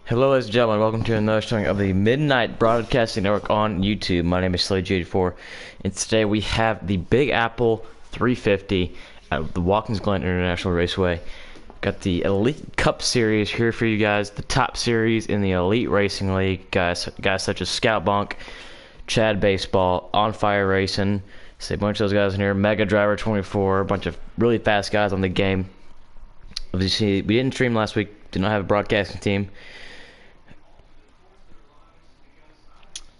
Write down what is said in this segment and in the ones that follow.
Hello, ladies and gentlemen. Welcome to another showing of the Midnight Broadcasting Network on YouTube. My name is Slade84, and today we have the Big Apple 350 at the Watkins Glen International Raceway. Got the Elite Cup Series here for you guys, the top series in the Elite Racing League. Guys such as Scout Bonk, Chad Baseball, On Fire Racing. See a bunch of those guys in here. Mega Driver 24, a bunch of really fast guys on the game. As you see, we didn't stream last week. Did not have a broadcasting team.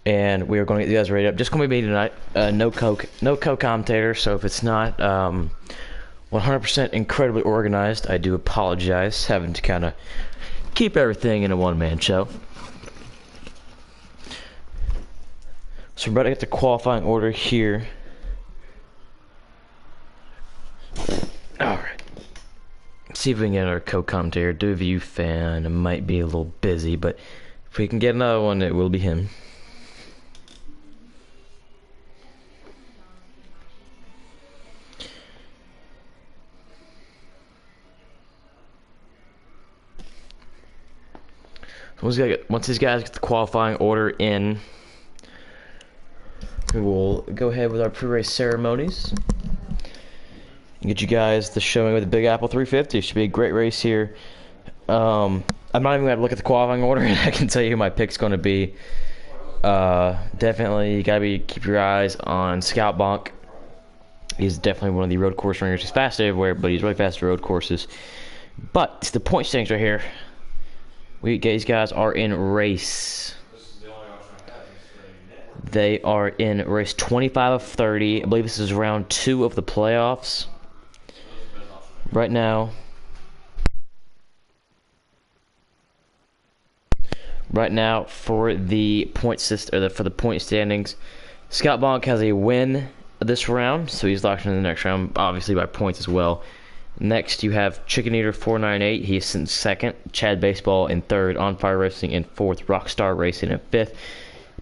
And we are going to get you guys ready up. Just going to be me tonight. No co-commentator. So if it's not 100% incredibly organized, I do apologize. Having to kind of keep everything in a one-man show. So we're about to get the qualifying order here. All right. Let's see if we can get our co-commentator. Duview fan might be a little busy, but if we can get another one, it will be him. Once these guys get the qualifying order in, we will go ahead with our pre-race ceremonies and get you guys the showing with the Big Apple 350. Should be a great race here. I'm not even going to look at the qualifying order, and I can tell you who my pick's going to be. Definitely, you got to keep your eyes on Scout Bonk. He's definitely one of the road course ringers. He's fast everywhere, but he's really fast at road courses. But the point standings right here. These guys are in race. They are in race 25 of 30. I believe this is round 2 of the playoffs. Right now, for the point system, for the point standings, Scott Bonk has a win this round, so he's locked in the next round, obviously by points as well. Next, you have Chicken Eater 498. He's in second. Chad Baseball in third. On Fire Racing in fourth. Rockstar Racing in fifth.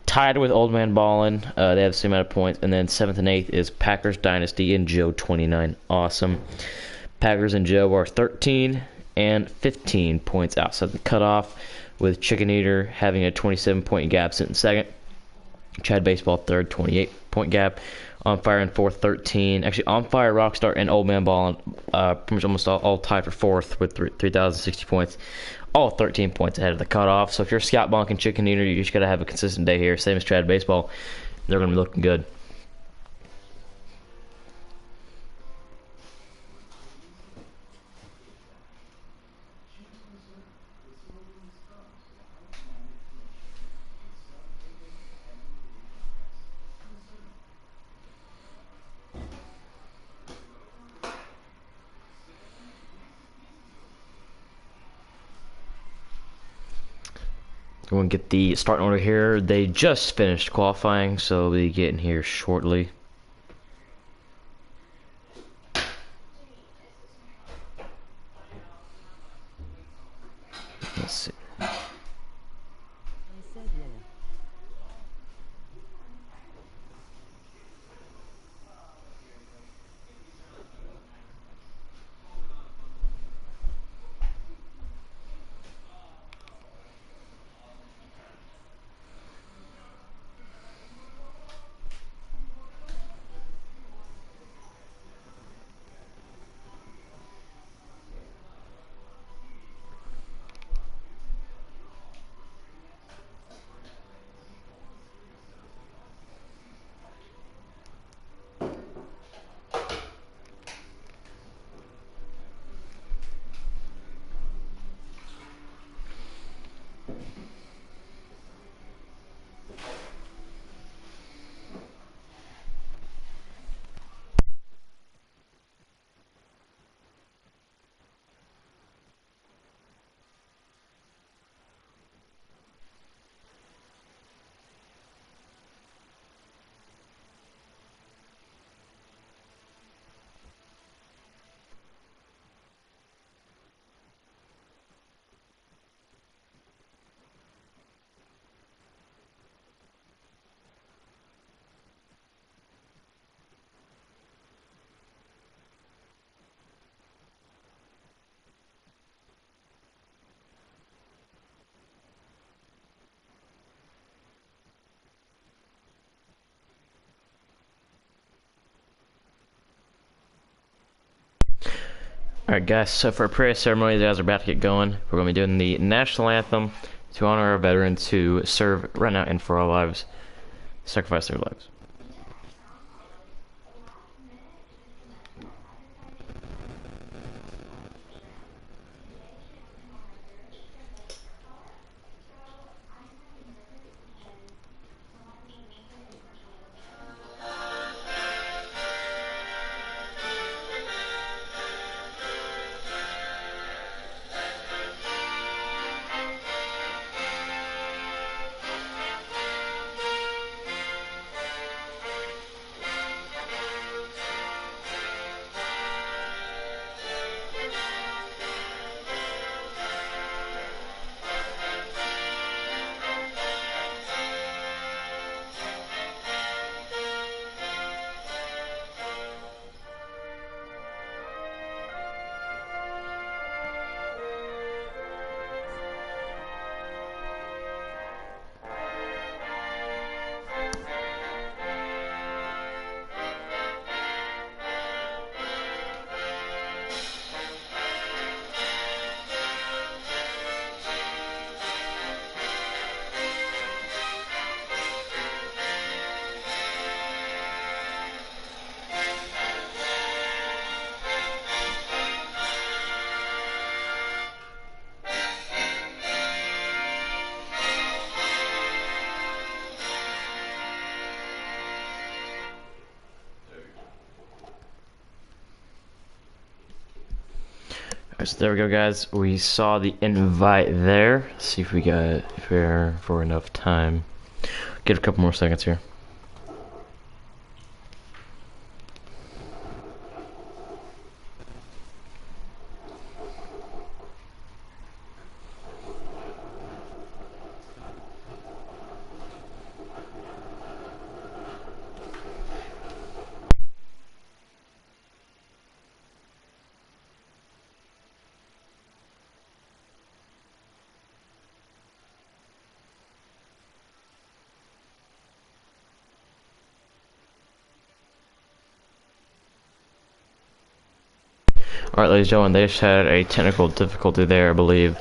Tied with Old Man Ballin. They have the same amount of points. And then seventh and eighth is Packers Dynasty and Joe 29. Awesome. Packers and Joe are 13 and 15 points outside the cutoff, with Chicken Eater having a 27-point gap sitting second. Chad Baseball third, 28-point gap. On Fire in fourth, 13. Actually, On Fire, Rockstar, and Old Man Ballin pretty much almost all tied for fourth with 3,060 points. All 13 points ahead of the cutoff. So if you're Scout Bonk and Chicken Eater, you just got to have a consistent day here. Same as Chad Baseball. They're going to be looking good. We'll get the starting order here. They just finished qualifying, so we'll be getting here shortly. Let's see. Alright guys, so for our prayer ceremony, the guys are about to get going. We're going to be doing the national anthem to honor our veterans who serve right now and for our lives, sacrifice their lives. So there we go, guys. We saw the invite there. Let's see if we got fair for enough time. Get a couple more seconds here. Alright, ladies and gentlemen, they just had a technical difficulty there, I believe,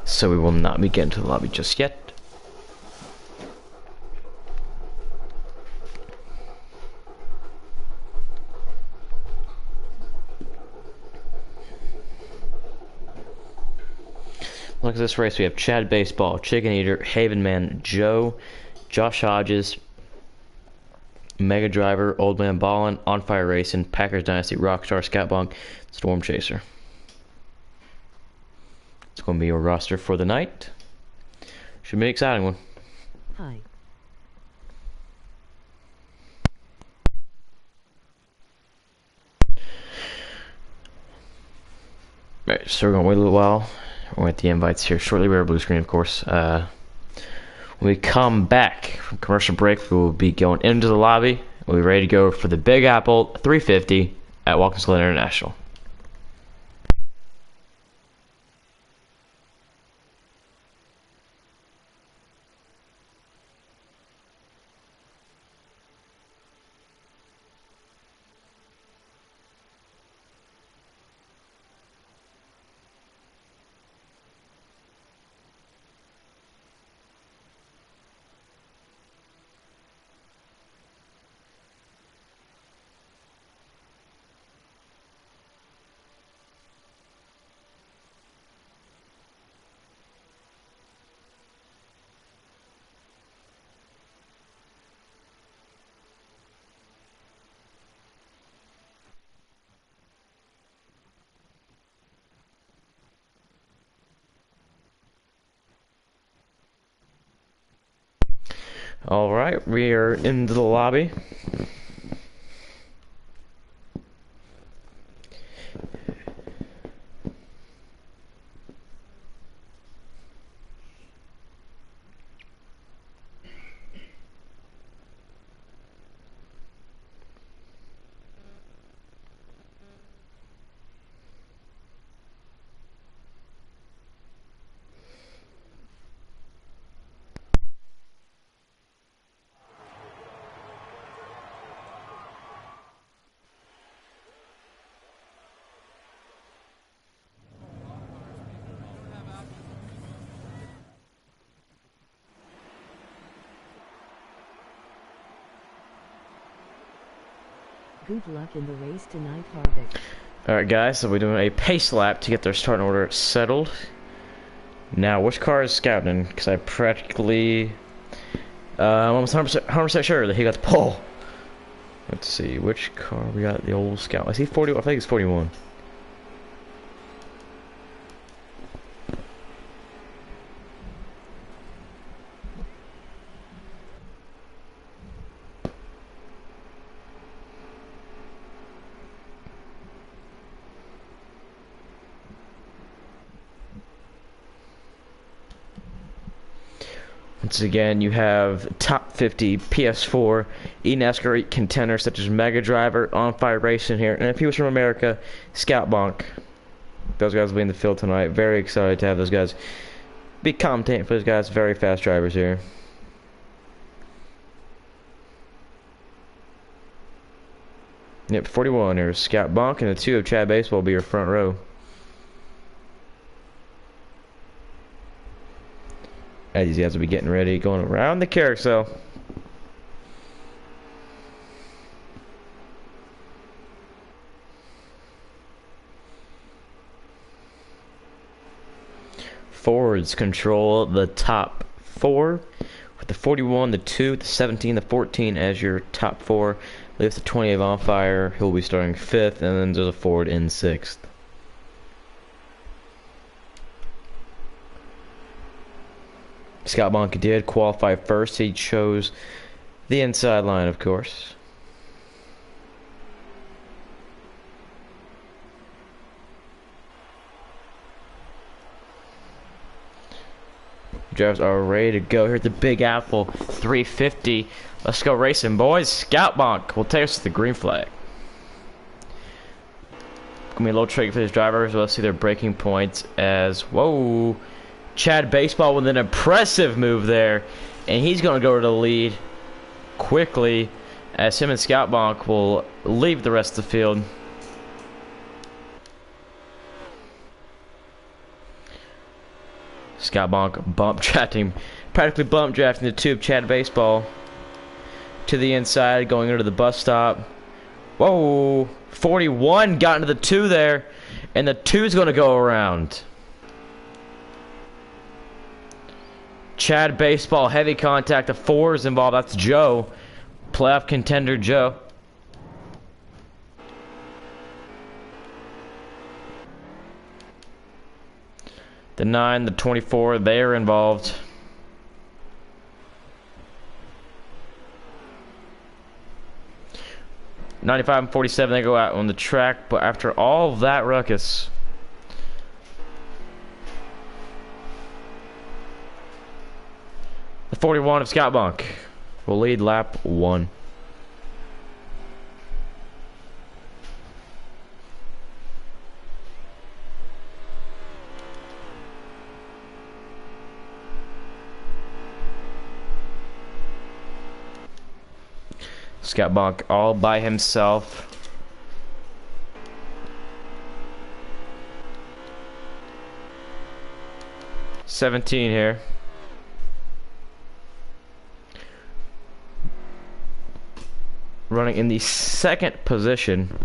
so we will not be getting to the lobby just yet. Look at this race. We have Chad Baseball, Chicken Eater, Haven Man, Joe, Josh Hodges, Mega Driver, Old Man Ballin, On Fire Racing, Packers Dynasty, Rockstar, Scout Bunk, Storm Chaser. It's going to be your roster for the night. Should be an exciting one. Hi. Alright, so we're going to wait a little while. We'll get the invites here shortly. We're blue screen, of course. When we come back from commercial break, we will be going into the lobby. We'll be ready to go for the Big Apple 350 at Watkins Glen International. Alright, we are into the lobby. Good luck in the race tonight, Harvick. Alright guys, so we're doing a pace lap to get their starting order settled. Now, which car is scouting? Because I practically... I'm almost 100% sure that he got the pole. Let's see, which car we got? The old Scout. I see 40. I think it's 41. Once again, you have top 50 PS4 NASCAR contenders such as Mega Driver, On Fire Racing here, and if he was from America, Scout Bonk. Those guys will be in the field tonight. Very excited to have those guys be commentating for those guys. Very fast drivers here. Yep, 41 here. Scout Bonk, and the 2 of Chad Baseball will be your front row. As these guys will be getting ready, going around the carousel. Forwards control the top 4 with the 41, the 2, the 17, the 14 as your top 4. Leaves the 20 of On Fire. He'll be starting 5th, and then there's a Ford in 6th. Scott Bonk did qualify first. He chose the inside line, of course. Drivers are ready to go here at the Big Apple 350. Let's go racing, boys. Scout Bonk will take us to the green flag. Gonna be a little tricky for these drivers. Let's see their braking points as whoa. Chad Baseball with an impressive move there, and he's going to go to the lead quickly as him and Scout Bonk will leave the rest of the field. Scout Bonk bump drafting, practically bump drafting the 2 of Chad Baseball to the inside, going into the bus stop. Whoa, 41 got into the 2 there, and the 2 is going to go around. Chad Baseball, heavy contact. The 4 is involved. That's Joe. Playoff contender Joe. The 9, the 24, they are involved. '95 and 47, they go out on the track. But after all that ruckus, the 41 of Scott Bonk will lead lap 1. Scott Bonk all by himself. '17 here. Running in the 2nd position,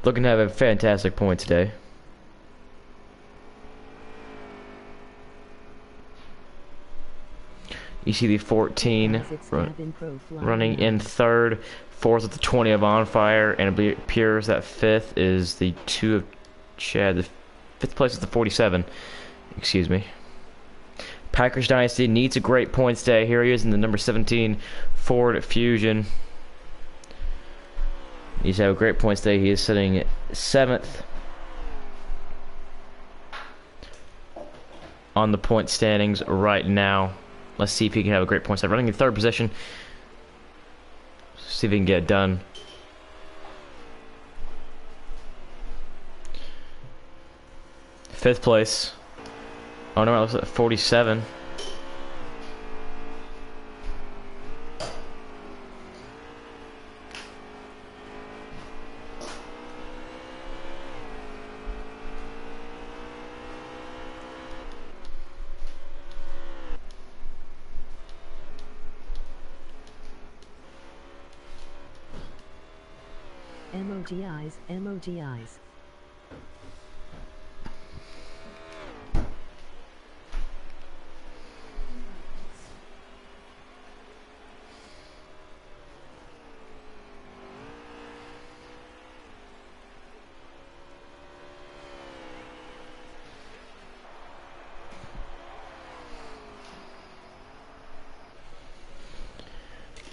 looking to have a fantastic point today. You see the 14 running in 3rd, 4th with the 20 of On Fire, and it appears that 5th is the 2 of Chad. The 5th place is the 47. Excuse me. Packers Dynasty needs a great points day. Here he is in the number 17 Ford Fusion. He's had a great points day. He is sitting 7th on the point standings right now. Let's see if he can have a great points day. Running in 3rd position. See if he can get it done. Fifth place. Oh no, it looks like 47. MOGIs, MOGIs.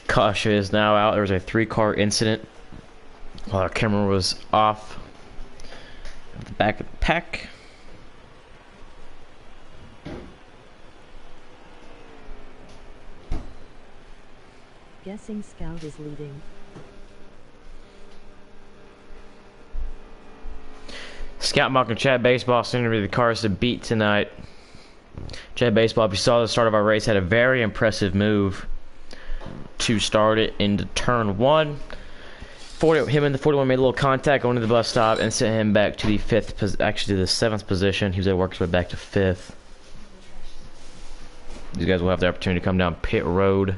Caution is now out. There was a 3-car incident while our camera was off at the back of the pack. Guessing Scout is leading. Scout Mock and Chad Baseball seem to be the cars to beat tonight. Chad Baseball, if you saw the start of our race, had a very impressive move to start it into turn 1. Him and the 41 made a little contact going to the bus stop and sent him back to the 5th, actually to the 7th position. He was able to work his way back to 5th. These guys will have the opportunity to come down pit road.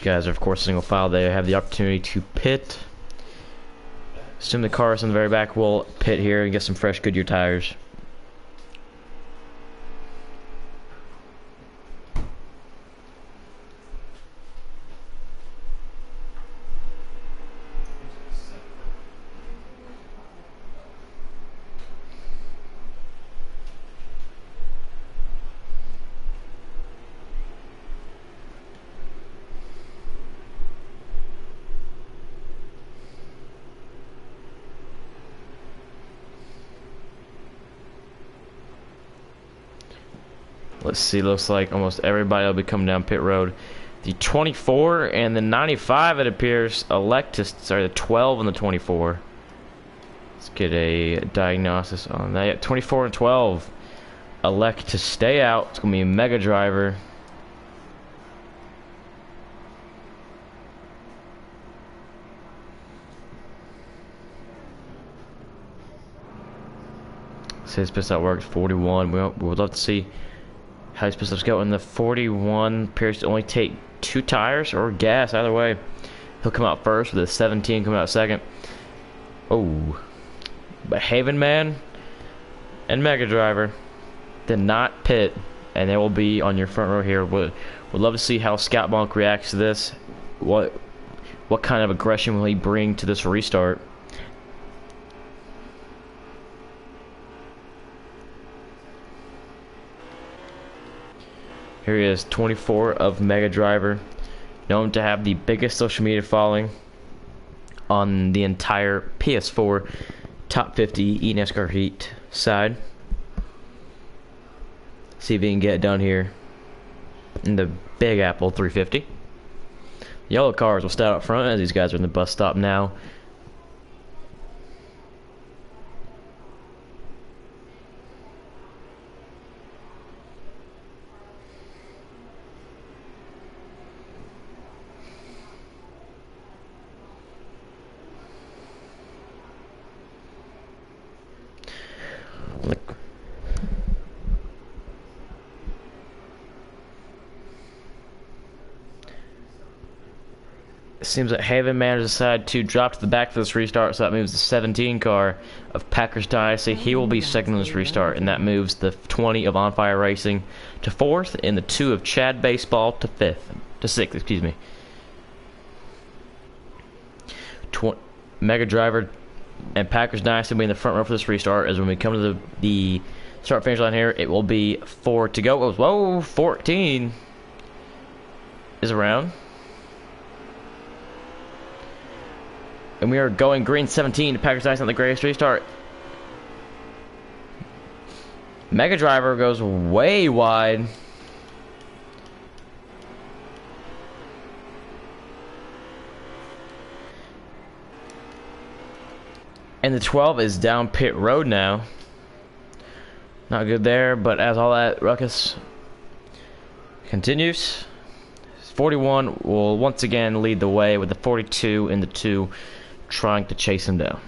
Guys are of course single file. They have the opportunity to pit. Assume the cars in the very back will pit here and get some fresh Goodyear tires. Let's see, looks like almost everybody will be coming down pit road. The 24 and the 95, it appears, elect to, sorry, the 12 and the 24. Let's get a diagnosis on that. 24 and 12 elect to stay out. It's going to be a Mega Driver. His pit stop works 41. We would love to see how his pit stops go. And the 41 appears to only take 2 tires or gas. Either way, he'll come out first with the 17 coming out second. Oh, but Haven Man and Mega Driver did not pit, and they will be on your front row here. Would love to see how Scout Bonk reacts to this. What kind of aggression will he bring to this restart? Here he is, 24 of Mega Driver, known to have the biggest social media following on the entire PS4 top 50 NASCAR Heat side. See if he can get it done here in the Big Apple 350. Yellow cars will stay out front as these guys are in the bus stop now. It seems that Haven Man decided to drop to the back for this restart, so that moves the 17 car of Packers Dynasty. He will be second in this restart, and that moves the 20 of On Fire Racing to 4th, and the 2 of Chad Baseball to 6th, excuse me. Mega Driver and Packers Dynasty will be in the front row for this restart, as when we come to the start finish line here, it will be 4 to go. Whoa, 14 is around. And we are going green 17 to Packers Dynasty on the greatest restart. Mega Driver goes way wide. And the 12 is down pit road now. Not good there, but as all that ruckus continues, 41 will once again lead the way with the 42 and the 2 trying to chase him down.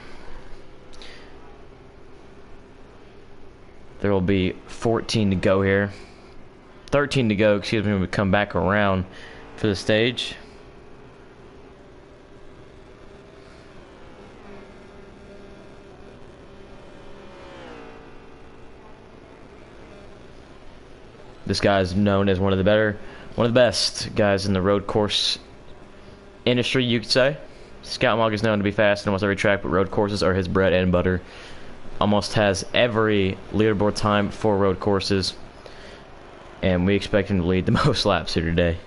There will be 14 to go here. 13 to go, excuse me, when we come back around for the stage. This guy is known as one of the best guys in the road course industry, you could say. Scout Monk is known to be fast in almost every track, but road courses are his bread and butter. Almost has every leaderboard time for road courses, and we expect him to lead the most laps here today.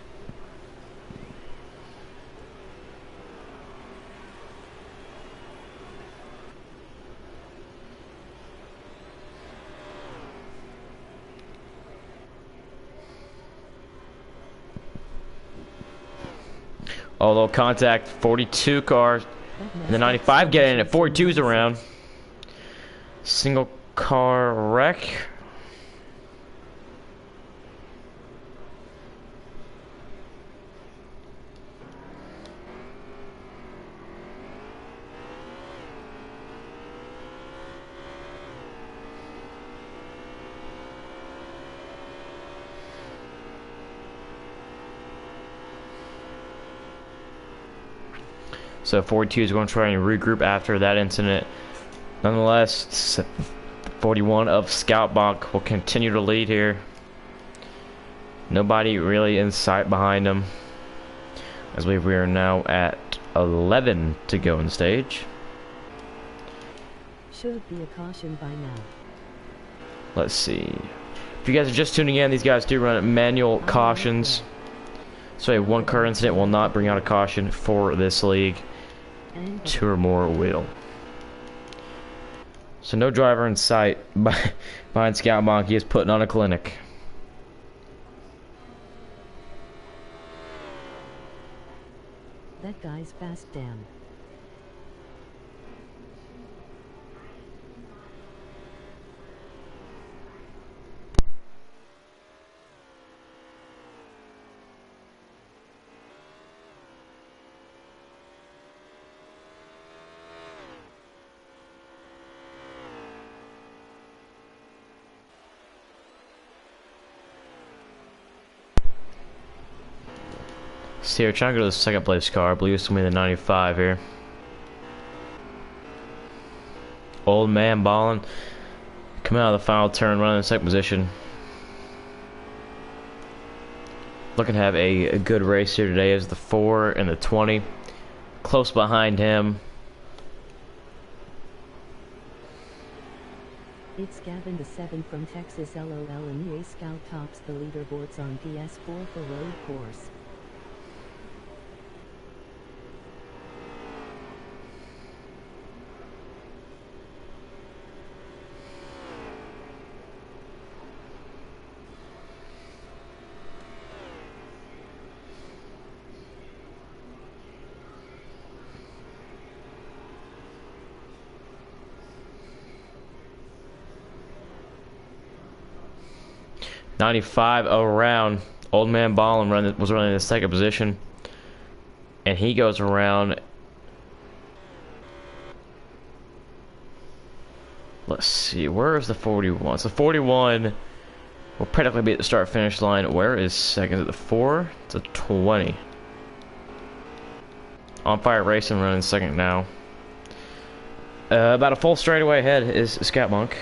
Although contact, 42 cars, and the 95 getting in at 42's around. Single car wreck. So 42 is going to try and regroup after that incident. Nonetheless, 41 of Scout Bonk will continue to lead here. Nobody really in sight behind him. I believe we are now at 11 to go in the stage. Should be a caution by now. Let's see. If you guys are just tuning in, these guys do run manual cautions. So a one car incident will not bring out a caution for this league. 2 or more will. So no driver in sight behind Scout Bonk. He is putting on a clinic. That guy's fast, damn. So here, trying to go to the second place car. I believe it's going to be the 95 here. Old man balling. Coming out of the final turn, running in second position. Looking to have a good race here today as the 4 and the 20. Close behind him. It's Gavin the 7 from Texas LOL, and EA Scout tops the leaderboards on PS4 for road course. '95 around. Old man Ballin was running in second position, and he goes around. Let's see, where is the 41? So 41 will practically be at the start finish line. Where is second? Is it the 4? It's a 20. On Fire Racing running second now. About a full straightaway ahead is Scout Monk.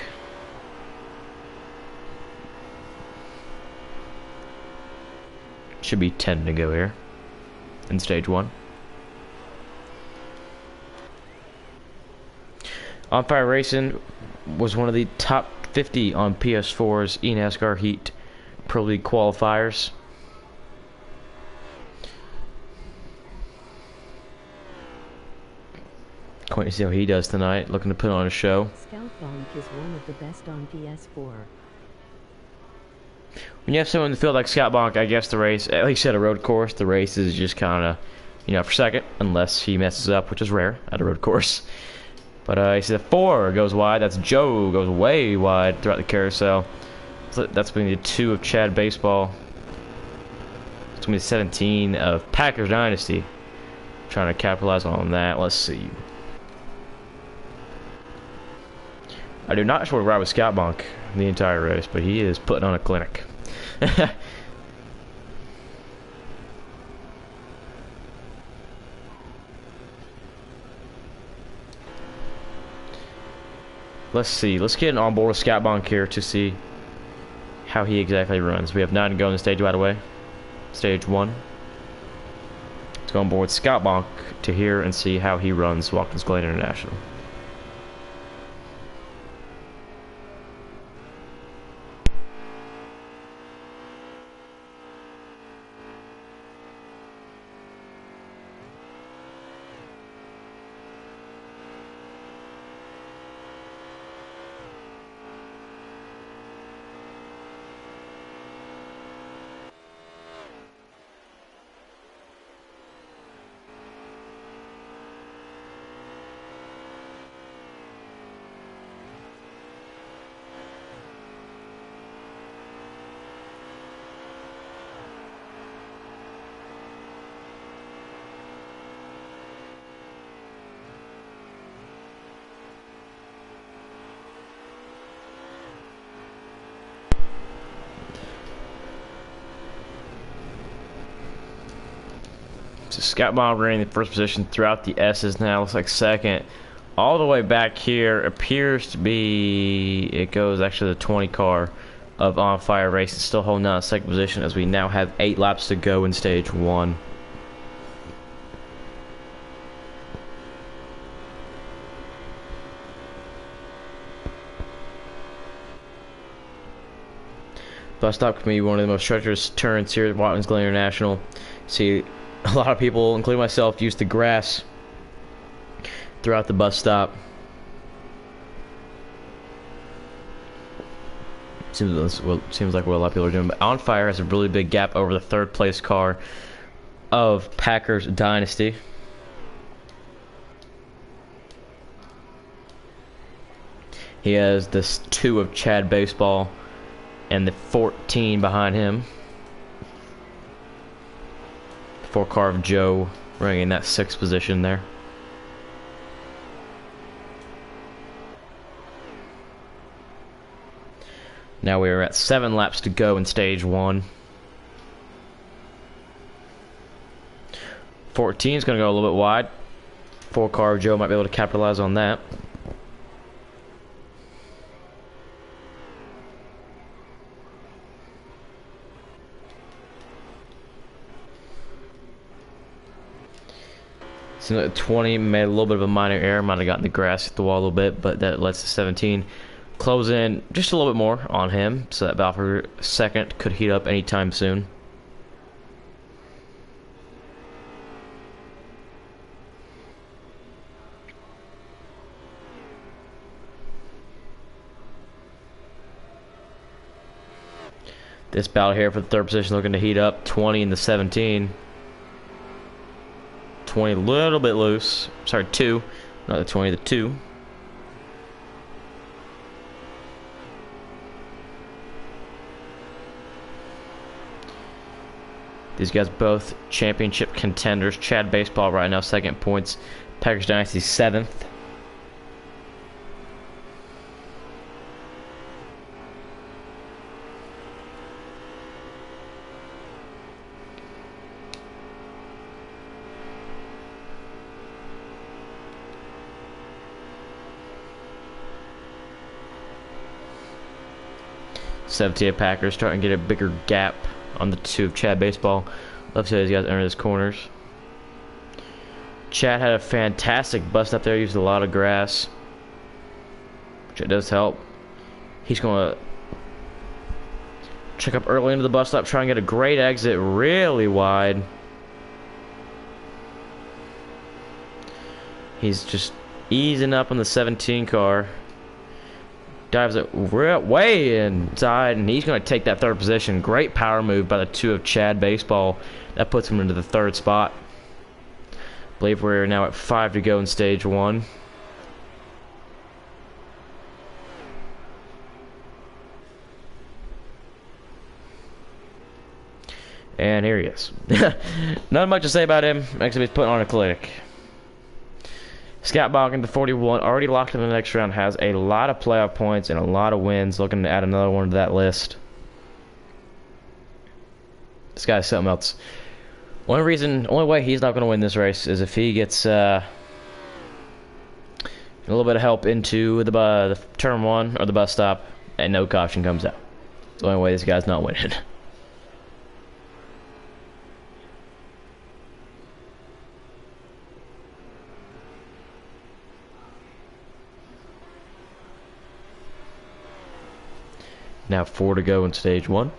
Should be 10 to go here in stage 1. On Fire Racing was one of the top 50 on PS4's NASCAR Heat Pro League qualifiers. Can't wait to see how he does tonight. Looking to put on a show. Scout Bonk is one of the best on PS4. When you have someone in the field like Scout Bonk, I guess the race, at least at a road course, the race is just kind of, you know, for second, unless he messes up, which is rare at a road course. But you see the 4 goes wide. That's Joe, goes way wide throughout the carousel. So that's going to be the 2 of Chad Baseball. It's going to be 17 of Packers Dynasty. Trying to capitalize on that. Let's see. I do not just want to ride with Scout Bonk the entire race, but he is putting on a clinic. Let's see. Let's get on board with Scout Bonk here to see how he exactly runs. We have 9 to go in the stage right away. Stage 1. Let's go on board with Scout Bonk to hear and see how he runs Watkins Glen International. So Scout Bomb running in the first position throughout the S's now. Looks like second. All the way back here appears to be, it goes actually the 20 car of On Fire Racing, still holding on second position as we now have 8 laps to go in stage 1. Bus stop can be one of the most treacherous turns here at Watkins Glen International. See, a lot of people, including myself, use the grass throughout the bus stop. Seems like what a lot of people are doing. But On Fire has a really big gap over the third place car of Packers Dynasty. He has this 2 of Chad Baseball and the 14 behind him. 4 car of Joe running in that 6th position there. Now we are at 7 laps to go in stage 1. 14 is going to go a little bit wide. 4 car of Joe might be able to capitalize on that. So 20 made a little bit of a minor error, might have gotten the grass hit the wall a little bit, but that lets the 17 close in just a little bit more on him, so that Valkyrie second could heat up anytime soon. This battle here for the 3rd position looking to heat up. 20 and the 17. 20 a little bit loose. Sorry, 2. Not the 20, the 2. These guys both championship contenders. Chad Baseball right now 2nd points. Packers Dynasty 7th. '78 Packers starting to get a bigger gap on the 2 of Chad Baseball. Love to see these guys enter these corners. Chad had a fantastic bust up there, used a lot of grass, which it does help. He's going to check up early into the bus stop, try and get a great exit really wide. He's just easing up on the 17 car. Dives it way inside, and he's going to take that 3rd position. Great power move by the 2 of Chad Baseball. That puts him into the 3rd spot. I believe we're now at 5 to go in stage 1. And here he is. Not much to say about him, except he's putting on a clinic. Scott Bonkin, the 41, already locked in the next round, has a lot of playoff points and a lot of wins. Looking to add another one to that list. This guy's something else. Only way he's not going to win this race is if he gets a little bit of help into the turn one or the bus stop and no caution comes out. It's the only way this guy's not winning. Now 4 to go in stage 1.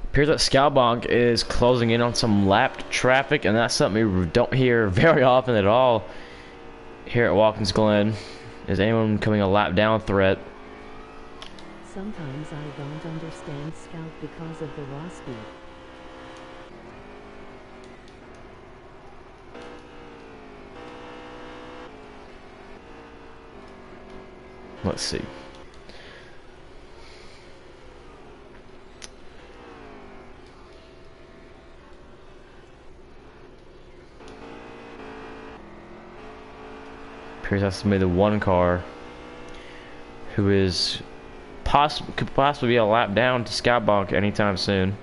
Appears that Scalbonk is closing in on some lapped traffic, and that's something we don't hear very often at all here at Watkins Glen. Is anyone coming a lap down threat? Sometimes I don't understand Scout because of the raw speed. Let's see. Appears that's maybe the one car who is could possibly be a lap down to Scalbonk anytime soon.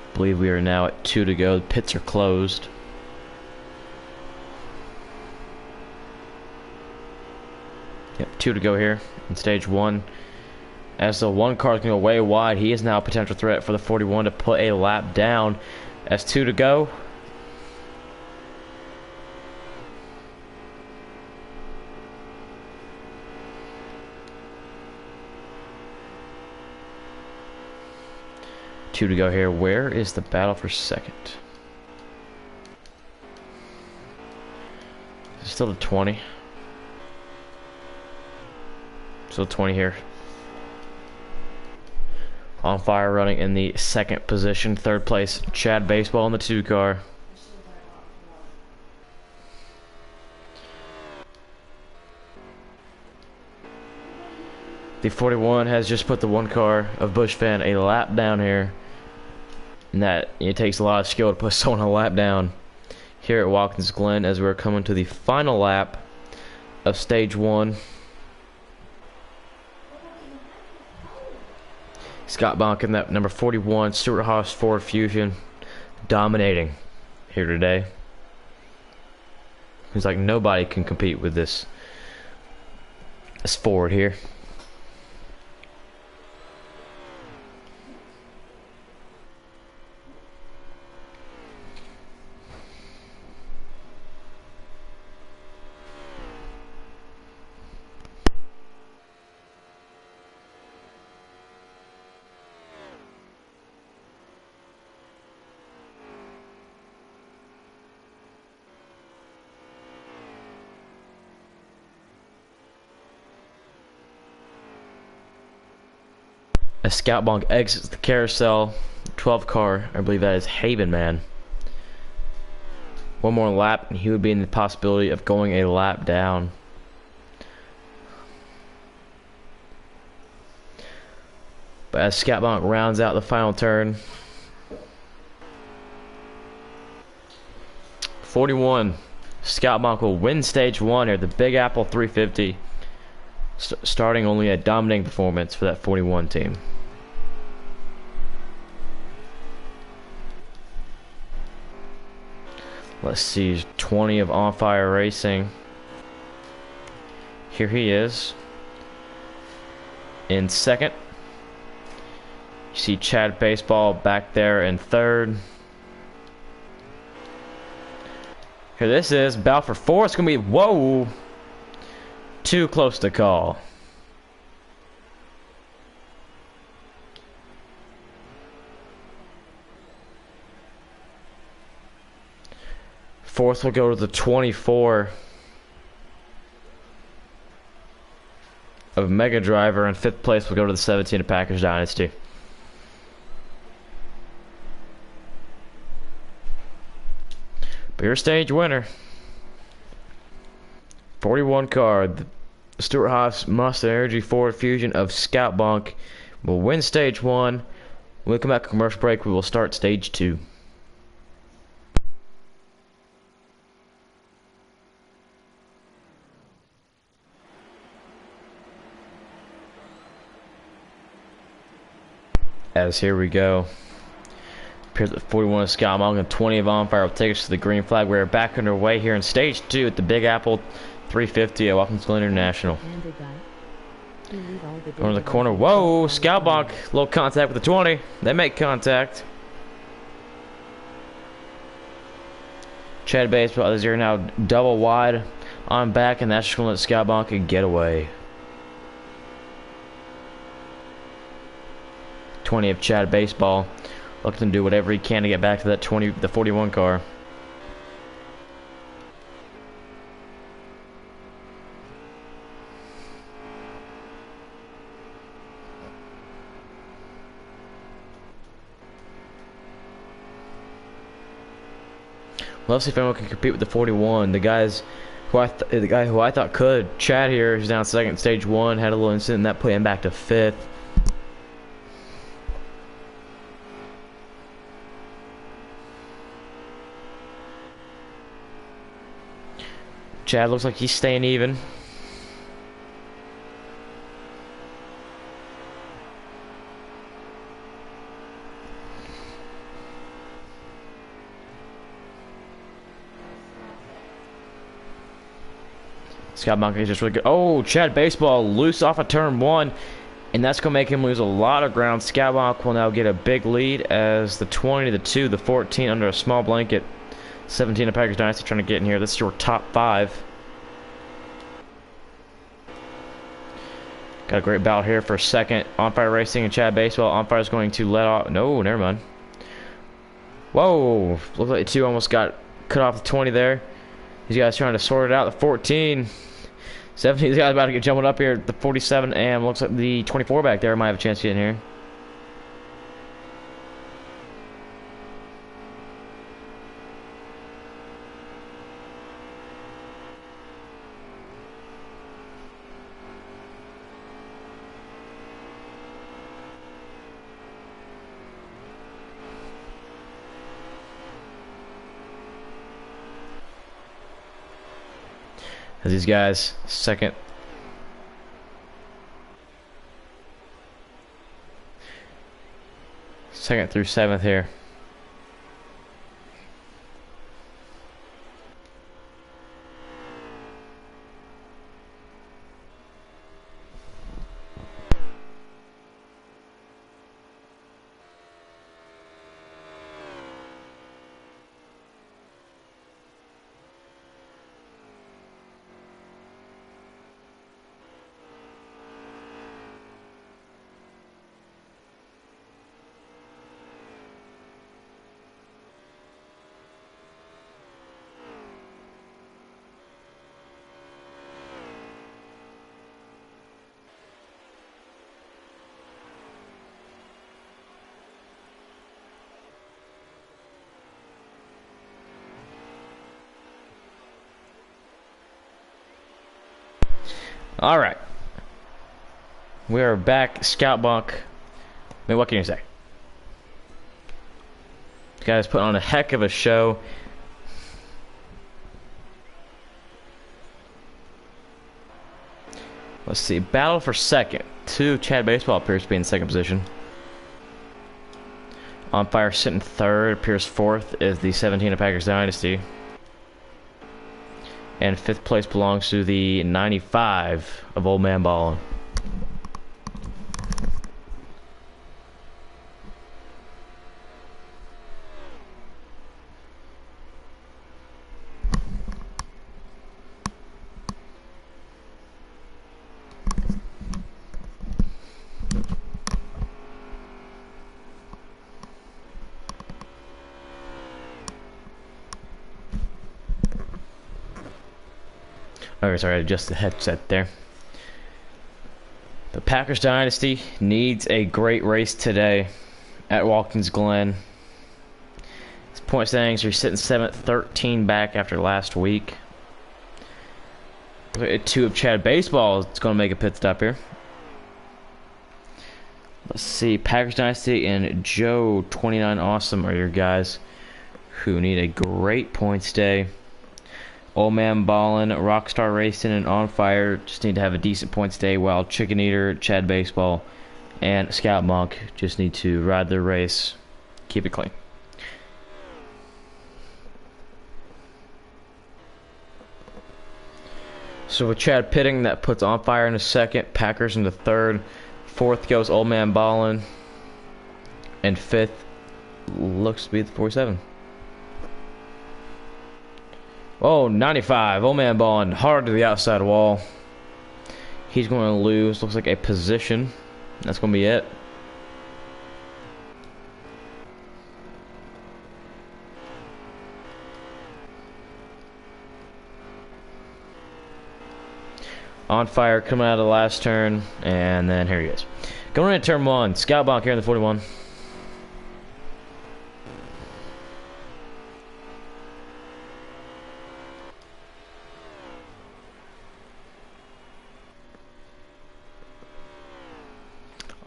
I believe we are now at 2 to go. The pits are closed. Yep, 2 to go here in stage 1. As the one car is going to go way wide, he is now a potential threat for the 41 to put a lap down. As 2 to go. Two to go here. Where is the battle for second? Is it still the 20? Still 20 here. On fire running in the second position. Third place, Chad Baseball in the 2 car. The 41 has just put the 1 car of Bush Fan a lap down here. And that it takes a lot of skill to put someone a lap down here at Watkins Glen as we're coming to the final lap of stage 1. Scott Bonkin, that number 41, Stuart Haas Ford Fusion, dominating here today. It's like nobody can compete with this Ford here. As Scoutbonk exits the carousel, 12 car, I believe that is Haven Man. One more lap and he would be in the possibility of going a lap down. But as Scoutbonk rounds out the final turn, 41. Scott Bonk will win stage 1 here at the Big Apple 350. Starting only a dominating performance for that 41 team. Let's see, 20 of On Fire Racing. Here he is. In second. You see Chad Baseball back there in third. Here this is, battle for 4. It's going to be, whoa, too close to call. Fourth will go to the 24 of Mega Driver, and fifth place will go to the 17 of Packers Dynasty. But your stage winner, 41 car, the Stuart Haas Monster Energy Ford Fusion of Scout Bonk will win stage 1. When we come back to commercial break, we will start stage 2. As here we go. Appears at 41 of Scott Bonk and 20 of On Fire will take us to the green flag. We're back underway here in stage 2 at the Big Apple 350 at Watkins Glen International. Going to the corner. Whoa! Scout Bonk, little contact with the 20. They make contact. Chad Baseball is here now, double wide on back, and that's just going to let Scout Bonk get away. 20 of Chad Baseball, looking to do whatever he can to get back to that 20, the 41 car. Well, let's see if anyone can compete with the 41. The guy who I thought could. Chad here is down second, stage 1, had a little incident, and that put him back to 5th. Chad looks like he's staying even. Scott Bonk is just really good. Oh, Chad Baseball loose off of turn 1, and that's going to make him lose a lot of ground. Scott Bonk will now get a big lead as the 20, the 2, the 14 under a small blanket. 17 of Packers Dynasty trying to get in here. This is your top 5. Got a great battle here for second. On Fire Racing and Chad Baseball. On Fire is going to let off. No, never mind. Whoa. Looks like the 2 almost got cut off the 20 there. These guys trying to sort it out. The 14. 17. These guys about to get jumping up here. The 47. And looks like the 24 back there might have a chance to get in here. As these guys, second through 7th here. All right, we are back. Scout Bonk. I mean, what can you say? This guy's putting on a heck of a show. Let's see. Battle for second. Two Chad Baseball appears to be in second position. On Fire sitting third. Appears fourth is the 17 of Packers Dynasty. And fifth place belongs to the 95 of Old Man Ballin'. Okay, sorry, I adjusted the headset there. The Packers Dynasty needs a great race today at Watkins Glen. His point standings are sitting 7th, 13 back after last week. Two of Chad Baseball is going to make a pit stop here. Let's see, Packers Dynasty and Joe 29 Awesome are your guys who need a great points day. Old Man Ballin', Rockstar Racing, and On Fire just need to have a decent points day, while Chicken Eater, Chad Baseball, and Scout Monk just need to ride their race, keep it clean. So with Chad pitting, that puts On Fire in the second, Packers in the third, fourth goes Old Man Ballin', and fifth looks to be the 47. Oh, 95. Old Man Ballin' hard to the outside wall. He's going to lose. Looks like a position. That's going to be it. On Fire coming out of the last turn. And then here he is. Going into turn one. Scout Bonk here in the 41.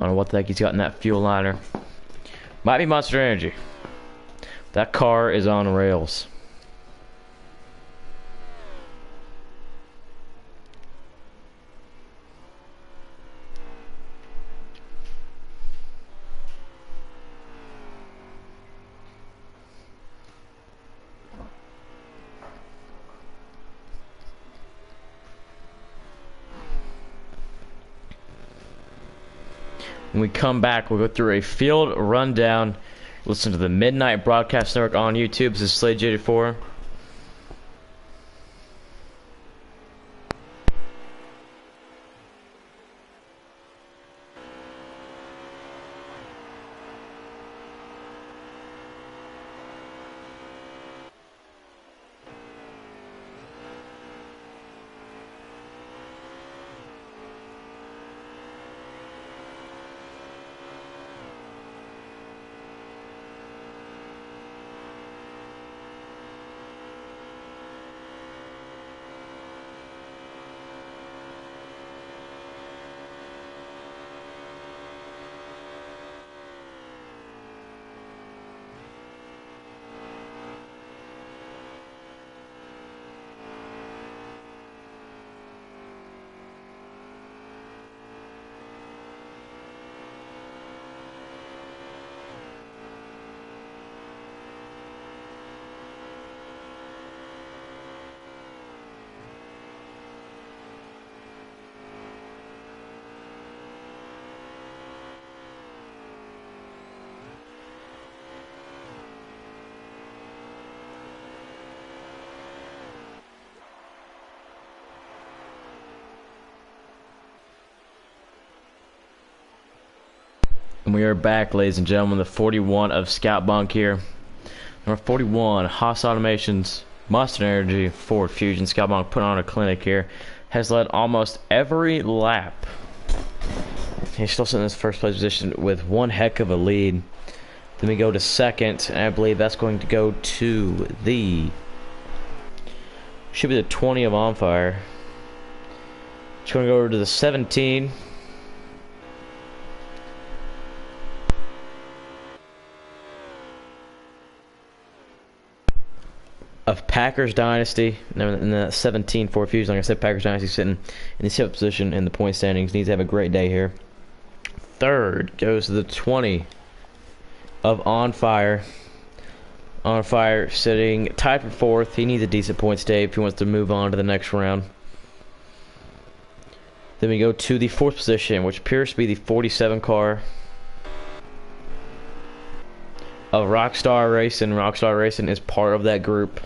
I don't know what the heck he's got in that fuel liner. Might be Monster Energy. That car is on rails. When we come back, we'll go through a field rundown. Listen to the Midnight Broadcast Network on YouTube. This is Slade J4. And we are back, ladies and gentlemen. The 41 of Scout Bonk here. Number 41, Haas Automations, Monster Energy, Ford Fusion. Scout Bonk put on a clinic here. Has led almost every lap. He's still sitting in his first place position with one heck of a lead. Then we go to second, and I believe that's going to go to the... should be the 20 of On Fire. It's going to go over to the 17. of Packers Dynasty. In the 17 for Fusion, like I said, Packers Dynasty sitting in the 7th position in the point standings. Needs to have a great day here. Third goes to the 20 of On Fire. On Fire sitting tied for 4th. He needs a decent points day if he wants to move on to the next round. Then we go to the 4th position, which appears to be the 47 car of Rockstar Racing. Rockstar Racing is part of that group.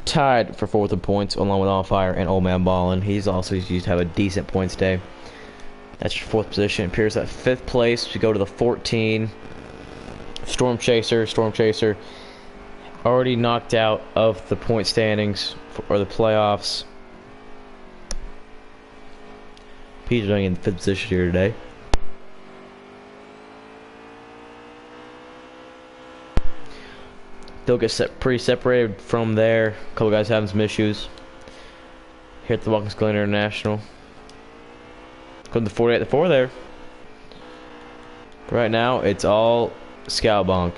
Tied for 4th in points along with On Fire and Old Man Ballin. He's also used to have a decent points day. That's your 4th position. Appears at 5th place. We go to the 14. Storm Chaser. Storm Chaser already knocked out of the point standings or the playoffs. He's running in the 5th position here today. They'll get pretty separated from there. A couple guys having some issues here at the Watkins Glen International. Go to the 48 at the 4 there. Right now, it's all Scalbonk.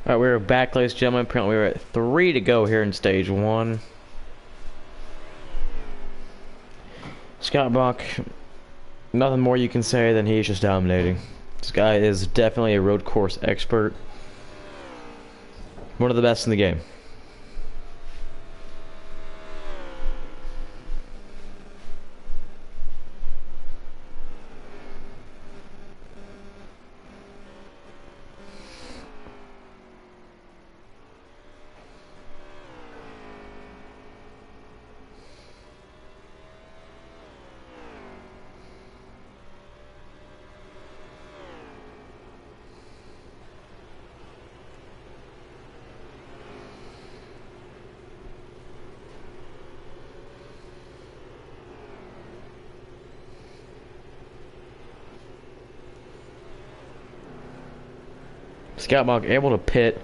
Alright, we're back, ladies and gentlemen. Apparently we're at 3 to go here in stage 1. Scott Bach, nothing more you can say than he's just dominating. This guy is definitely a road course expert. One of the best in the game. Scott Bach able to pit.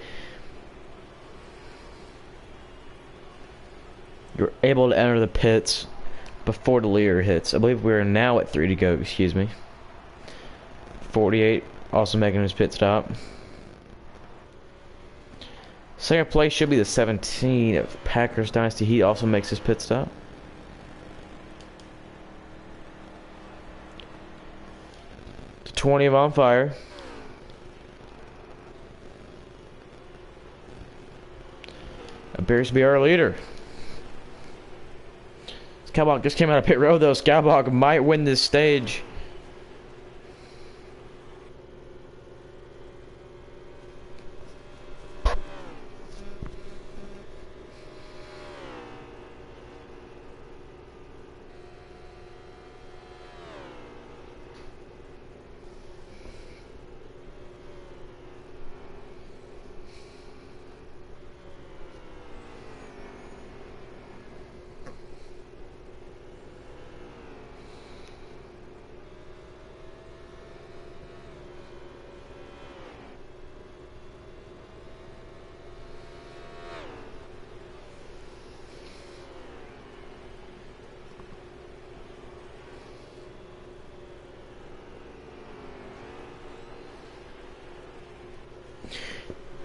You're able to enter the pits before the leader hits. I believe we're now at 3 to go, excuse me. 48 also making his pit stop. Second place should be the 17 of Packers Dynasty. He also makes his pit stop. The 20 of On Fire. Appears to be our leader. Scott Bach just came out of pit road though. Scott Bach might win this stage.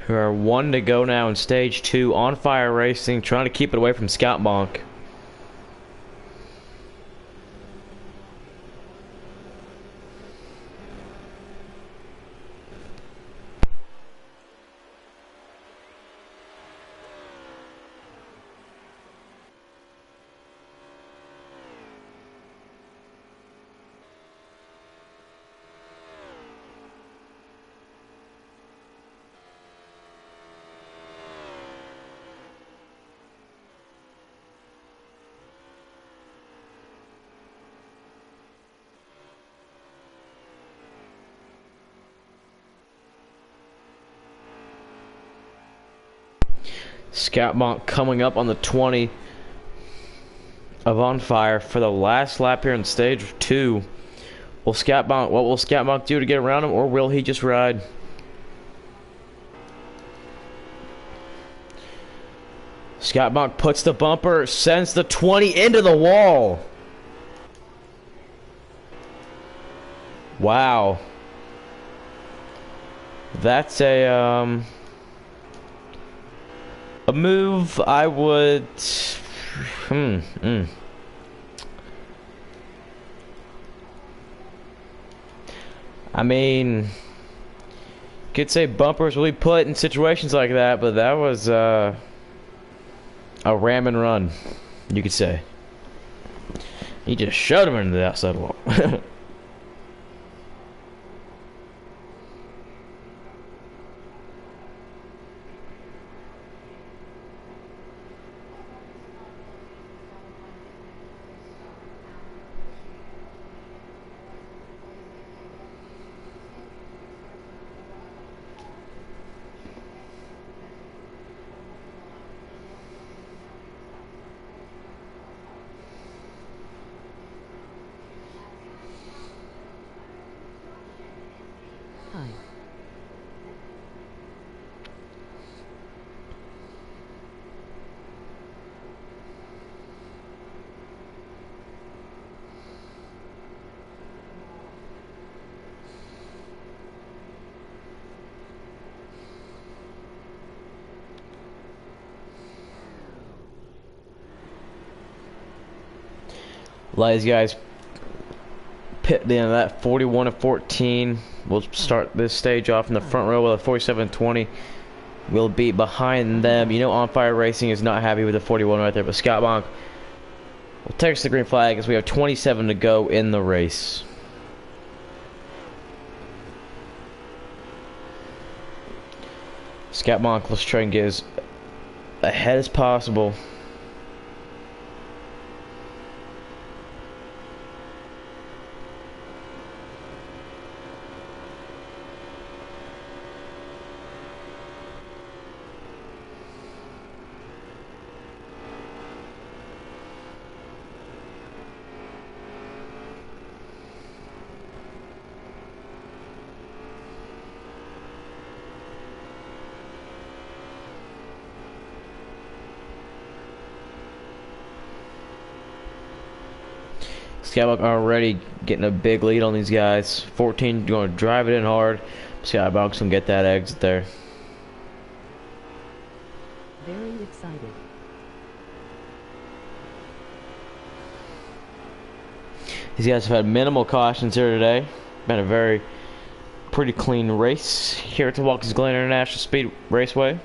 We are 1 to go now in stage 2. On Fire Racing, trying to keep it away from Scott Bach. Scott Bach coming up on the 20 of On Fire for the last lap here in stage 2. What will Scott Bach do to get around him, or will he just ride? Scott Bach puts the bumper, sends the 20 into the wall. Wow. That's a move I would I mean, could say bumpers will be put in situations like that, but that was a ram and run, you could say. He just shoved him into the outside wall. Hi. Let these guys pit the end of that. 41 and 14. We'll start this stage off in the front row with a 47-20. We'll be behind them. You know, On Fire Racing is not happy with the 41 right there, but Scott Bonk will take us the green flag as we have 27 to go in the race. Scott Bonk, let's try and get as ahead as possible. Skybunk already getting a big lead on these guys. 14 going to drive it in hard. Skybunk's going to get that exit there. Very excited. These guys have had minimal cautions here today. Been a pretty clean race here at the Watkins Glen International Speed Raceway.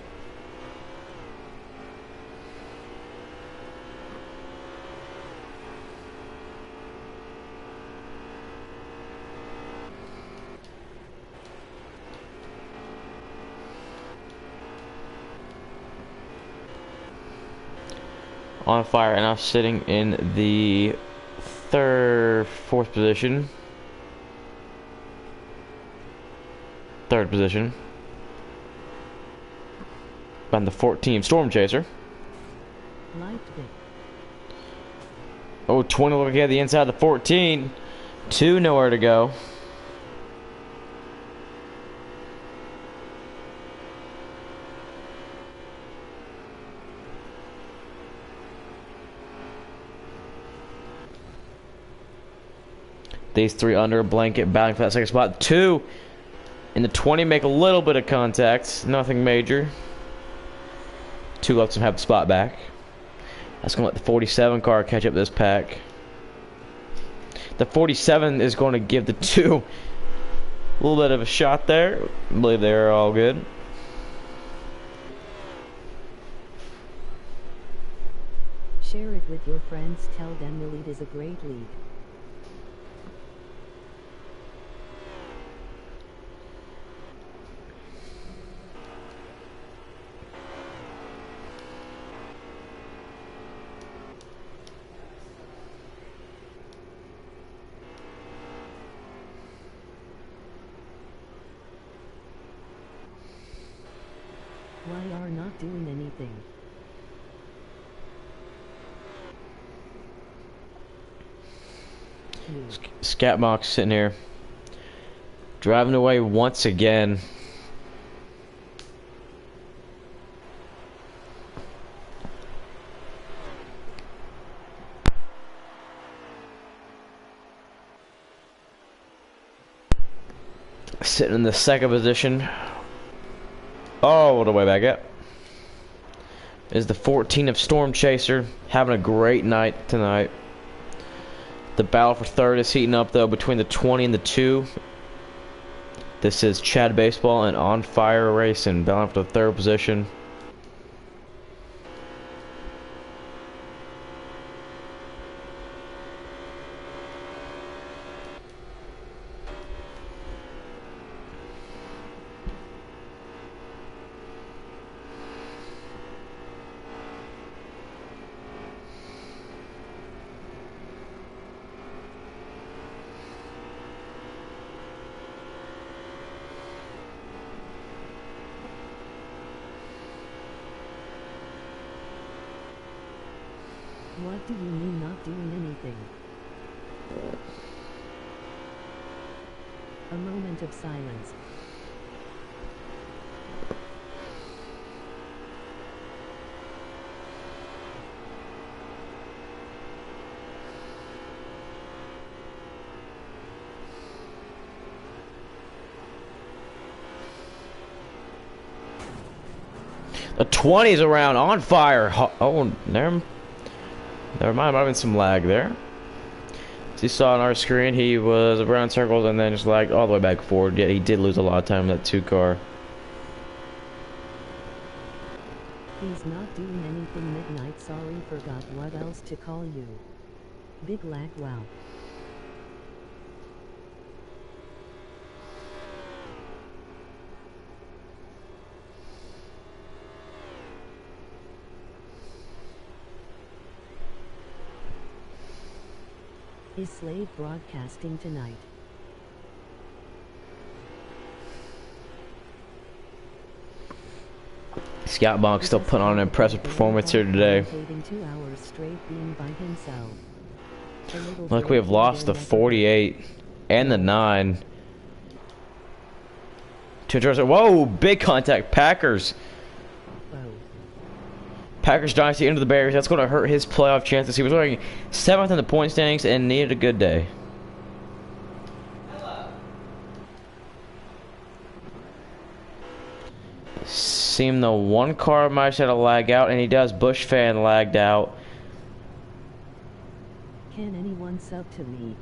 On Fire and now sitting in the fourth position. Third position. On the 14 Storm Chaser. Oh, 20 looking at the inside of the 14. 2 nowhere to go. These 3 under a blanket, battling for that second spot. 2 in the 20 make a little bit of contact, nothing major. 2 lets them have the spot back. That's going to let the 47 car catch up this pack. The 47 is going to give the 2 a little bit of a shot there. I believe they're all good. Share it with your friends. Tell them the lead is a great lead. Why are not doing anything? Scatmox sitting here, driving away once again. Sitting in the second position. Oh, what a way back up. Is the 14 of Storm Chaser, having a great night tonight. The battle for third is heating up though between the 20 and the 2. This is Chad Baseball and On Fire Racing, battling for the third position. What do you mean not doing anything? A moment of silence. The 20's around On Fire. Oh, never mind. Might have been some lag there. As you saw on our screen, he was around circles and then just lagged all the way back forward. Yet he did lose a lot of time in that 2 car. He's not doing anything midnight, sorry, forgot what else to call you. Big lag, wow. Is Slade broadcasting tonight? Scott Bonk still putting on an impressive performance here today. 2 hours straight being by himself. Look, we have lost the 48 and the 9. Whoa, big contact. Packers. Packers dynasty into the Bears. That's going to hurt his playoff chances. He was ranking 7th in the point standings and needed a good day. Seemed the 1 car might have had a lag out, and he does. Bush fan lagged out. Can anyone sub to me?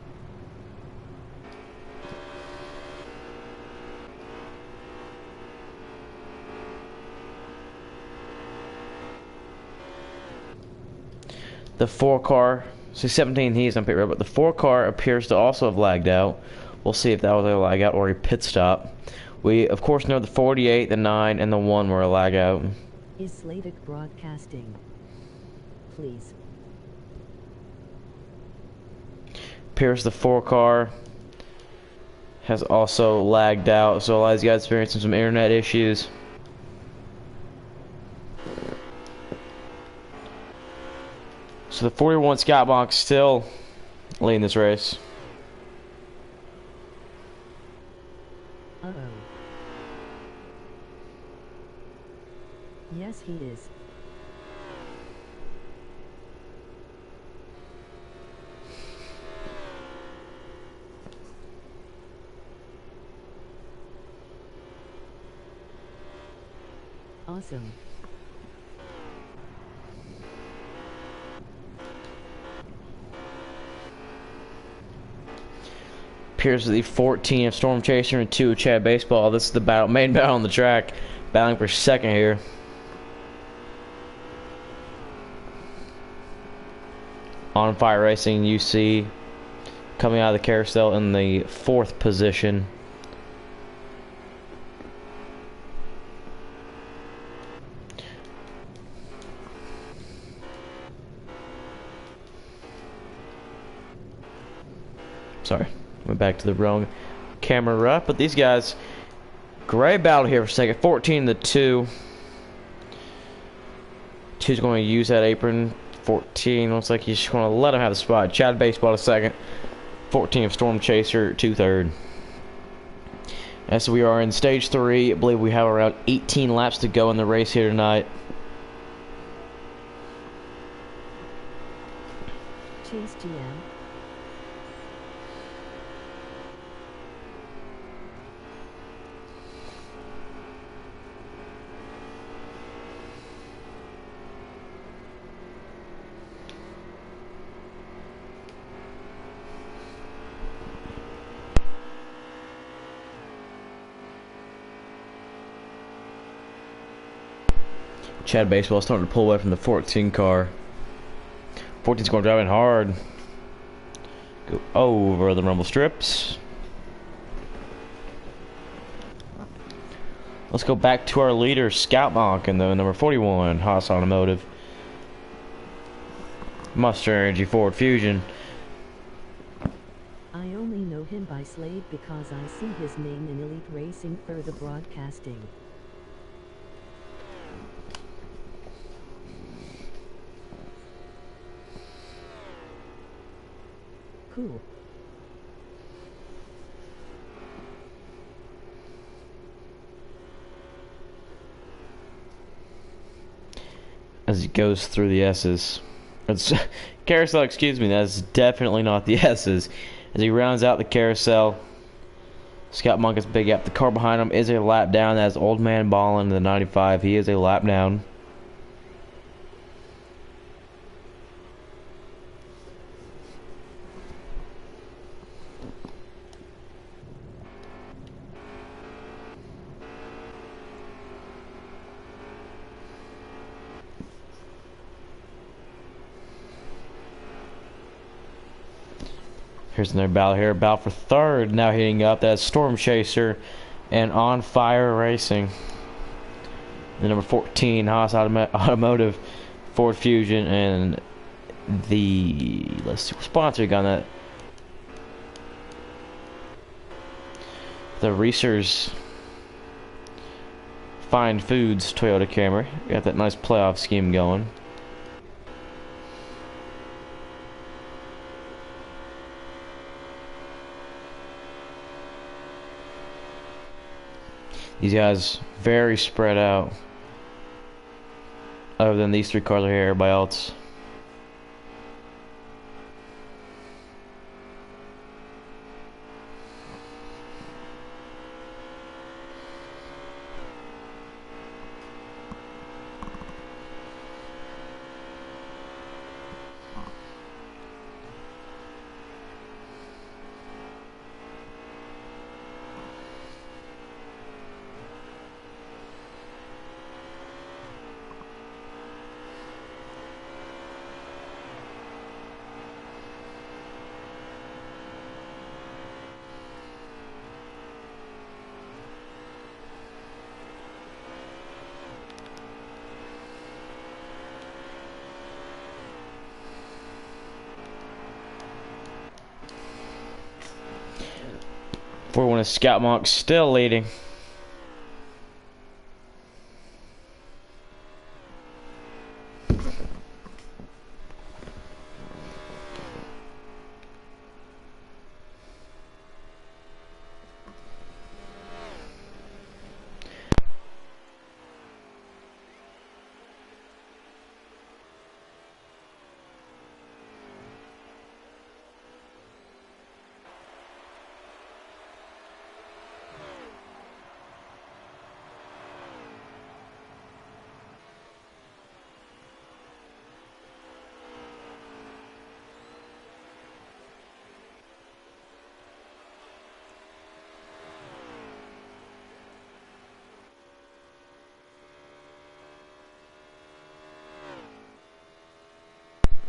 The 4 car, so 17 he's on pit road, but the 4 car appears to also have lagged out. We'll see if that was a lag out or a pit stop. We, of course, know the 48, the 9, and the 1 were a lag out. Is Slavic broadcasting? Please. Appears the 4 car has also lagged out, so a lot of these guys experiencing some internet issues. So the 41 Scott Bonk still leading this race. Uh-oh. Yes, he is. Awesome. Appears the 14 of Storm Chaser and 2 of Chad Baseball. This is the battle, main battle on the track. Battling for second here. On Fire Racing, you see coming out of the carousel in the 4th position. Sorry, went back to the wrong camera, but these guys, great battle here for second. 14 to 2. 2's going to use that apron. 14 looks like he's just going to let him have the spot. Chad Baseball to second. 14 of Storm Chaser to third. As we are in stage 3, I believe we have around 18 laps to go in the race here tonight. Chase GM. Chad Baseball starting to pull away from the 14 car. 14's going driving hard. Go over the rumble strips. Let's go back to our leader, Scout Bonk, and the number 41, Haas Automotive. Mustang Energy Ford Fusion. I only know him by Slade because I see his name in Elite Racing for the broadcasting. Cool. As he goes through the S's. It's carousel, excuse me, that's definitely not the S's. As he rounds out the carousel, Scott Monk is big up. The car behind him is a lap down. That's Old Man Ballin, the 95. He is a lap down. Here's another battle here. Battle for third now heating up. That's Storm Chaser and On Fire Racing. The number 14, Haas Automotive, Ford Fusion, and the, let's see what sponsor we got on that. The Reese's Fine Foods Toyota Camry. Got that nice playoff scheme going. These guys very spread out. Other than these three cars are here, everybody else. For one of Scout Monk still leading.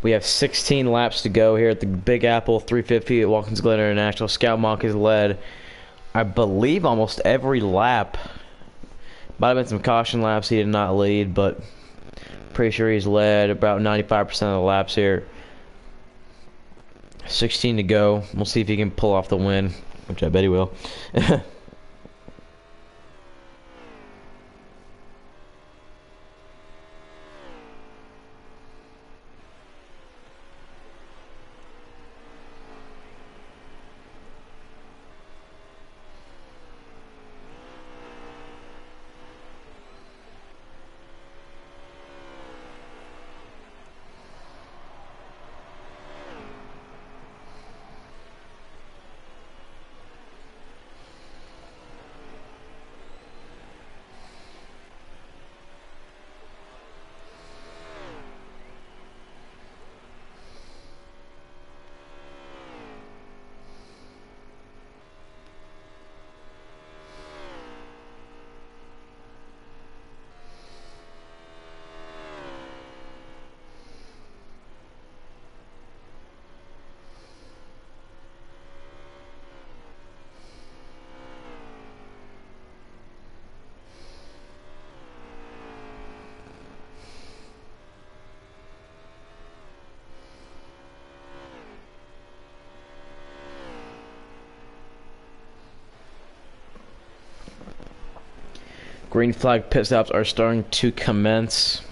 We have 16 laps to go here at the Big Apple 350 at Watkins Glen International. Scout Monk has led, I believe, almost every lap. Might have been some caution laps he did not lead, but pretty sure he's led about 95% of the laps here. 16 to go. We'll see if he can pull off the win, which I bet he will. Green flag pit stops are starting to commence.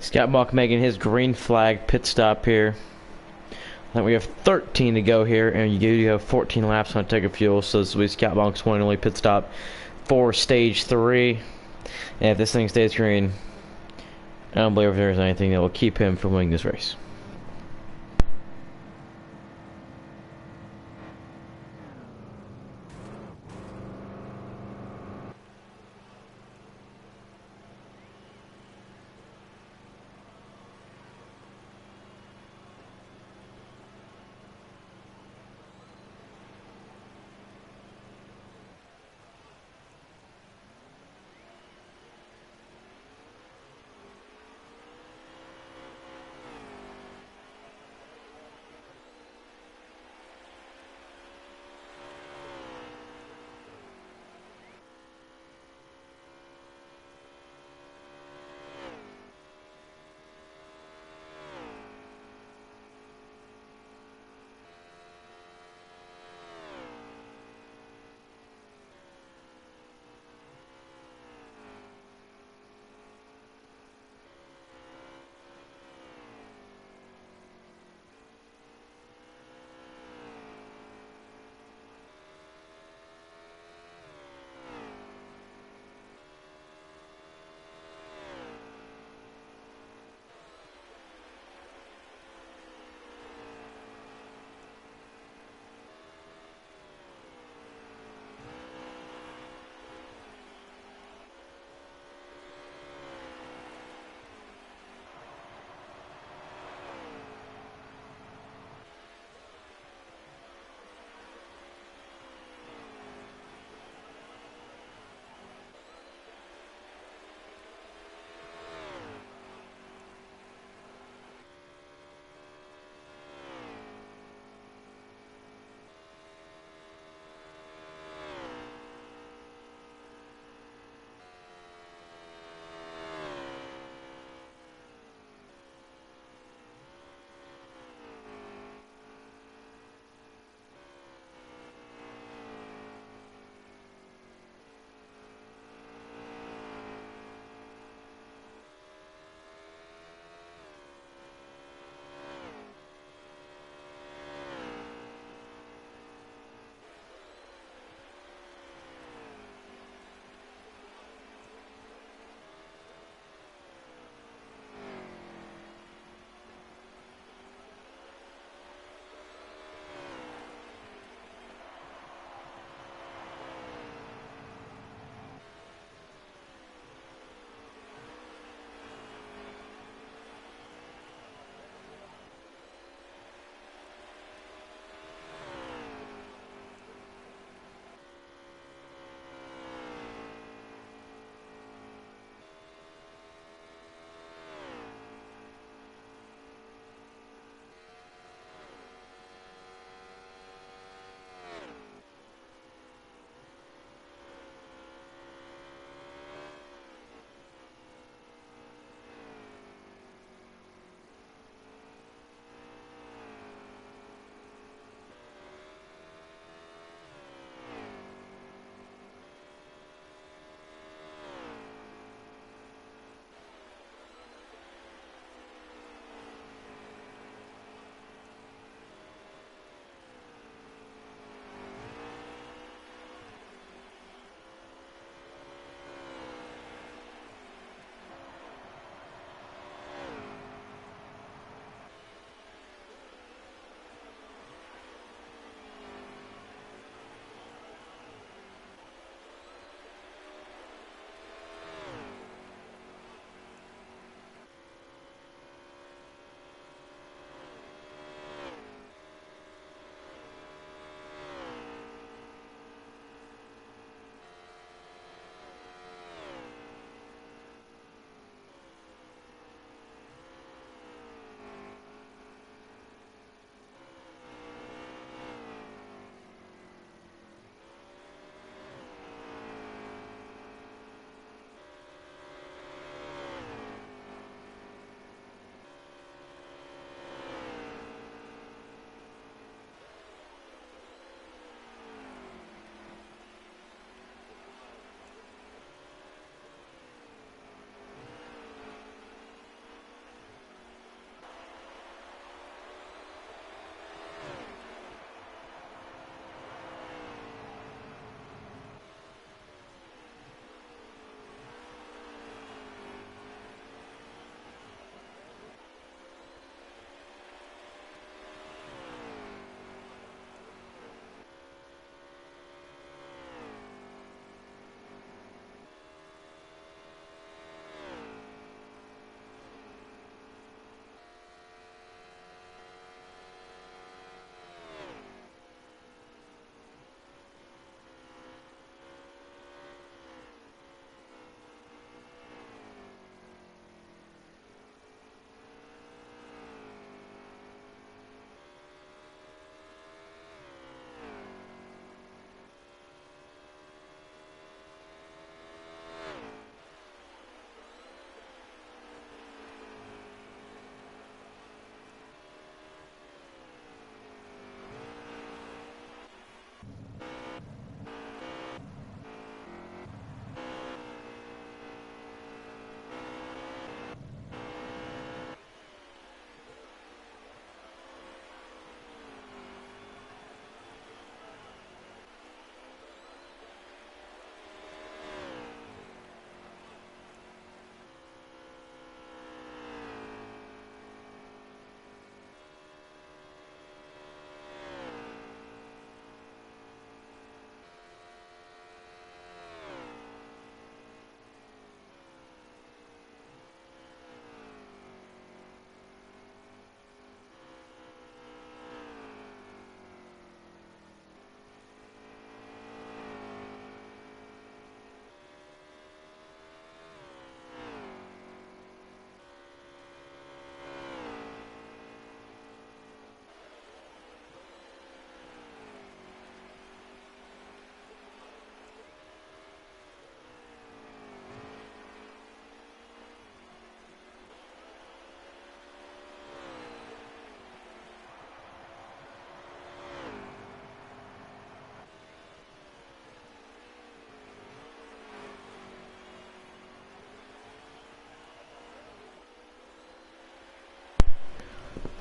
Scott Bach making his green flag pit stop here. I think we have 13 to go here, and you do have 14 laps on a tank of fuel, so this will be Scott Bach's one and only pit stop for stage 3. And if this thing stays green, I don't believe there's anything that will keep him from winning this race.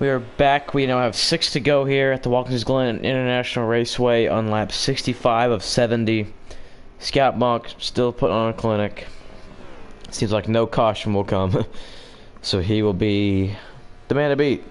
We are back. We now have 6 to go here at the Watkins Glen International Raceway on lap 65 of 70. Scout Monk still putting on a clinic. Seems like no caution will come. So he will be the man to beat.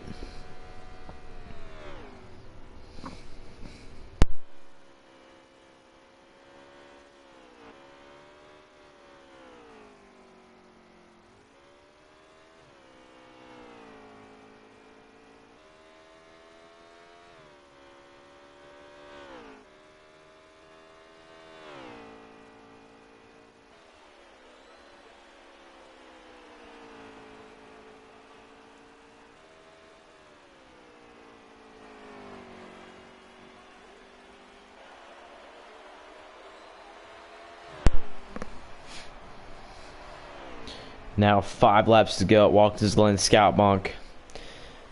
Now 5 laps to go at Watkins Glen. Scout Monk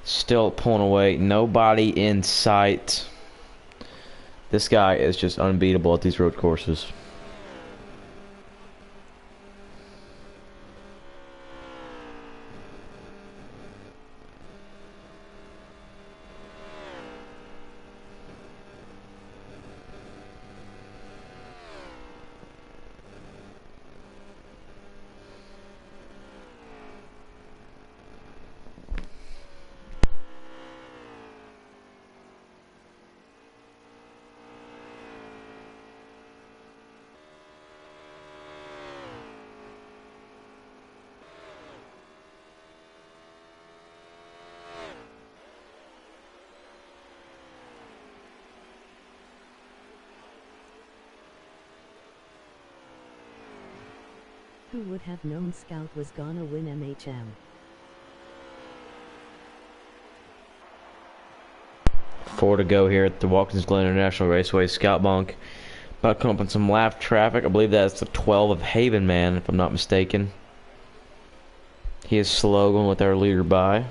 still pulling away. Nobody in sight. This guy is just unbeatable at these road courses. Who would have known Scout was gonna win MHM? 4 to go here at the Watkins Glen International Raceway. Scout Monk about to come up in some lap traffic. I believe that's the 12 of Haven Man, if I'm not mistaken. He is slow going with our leader by.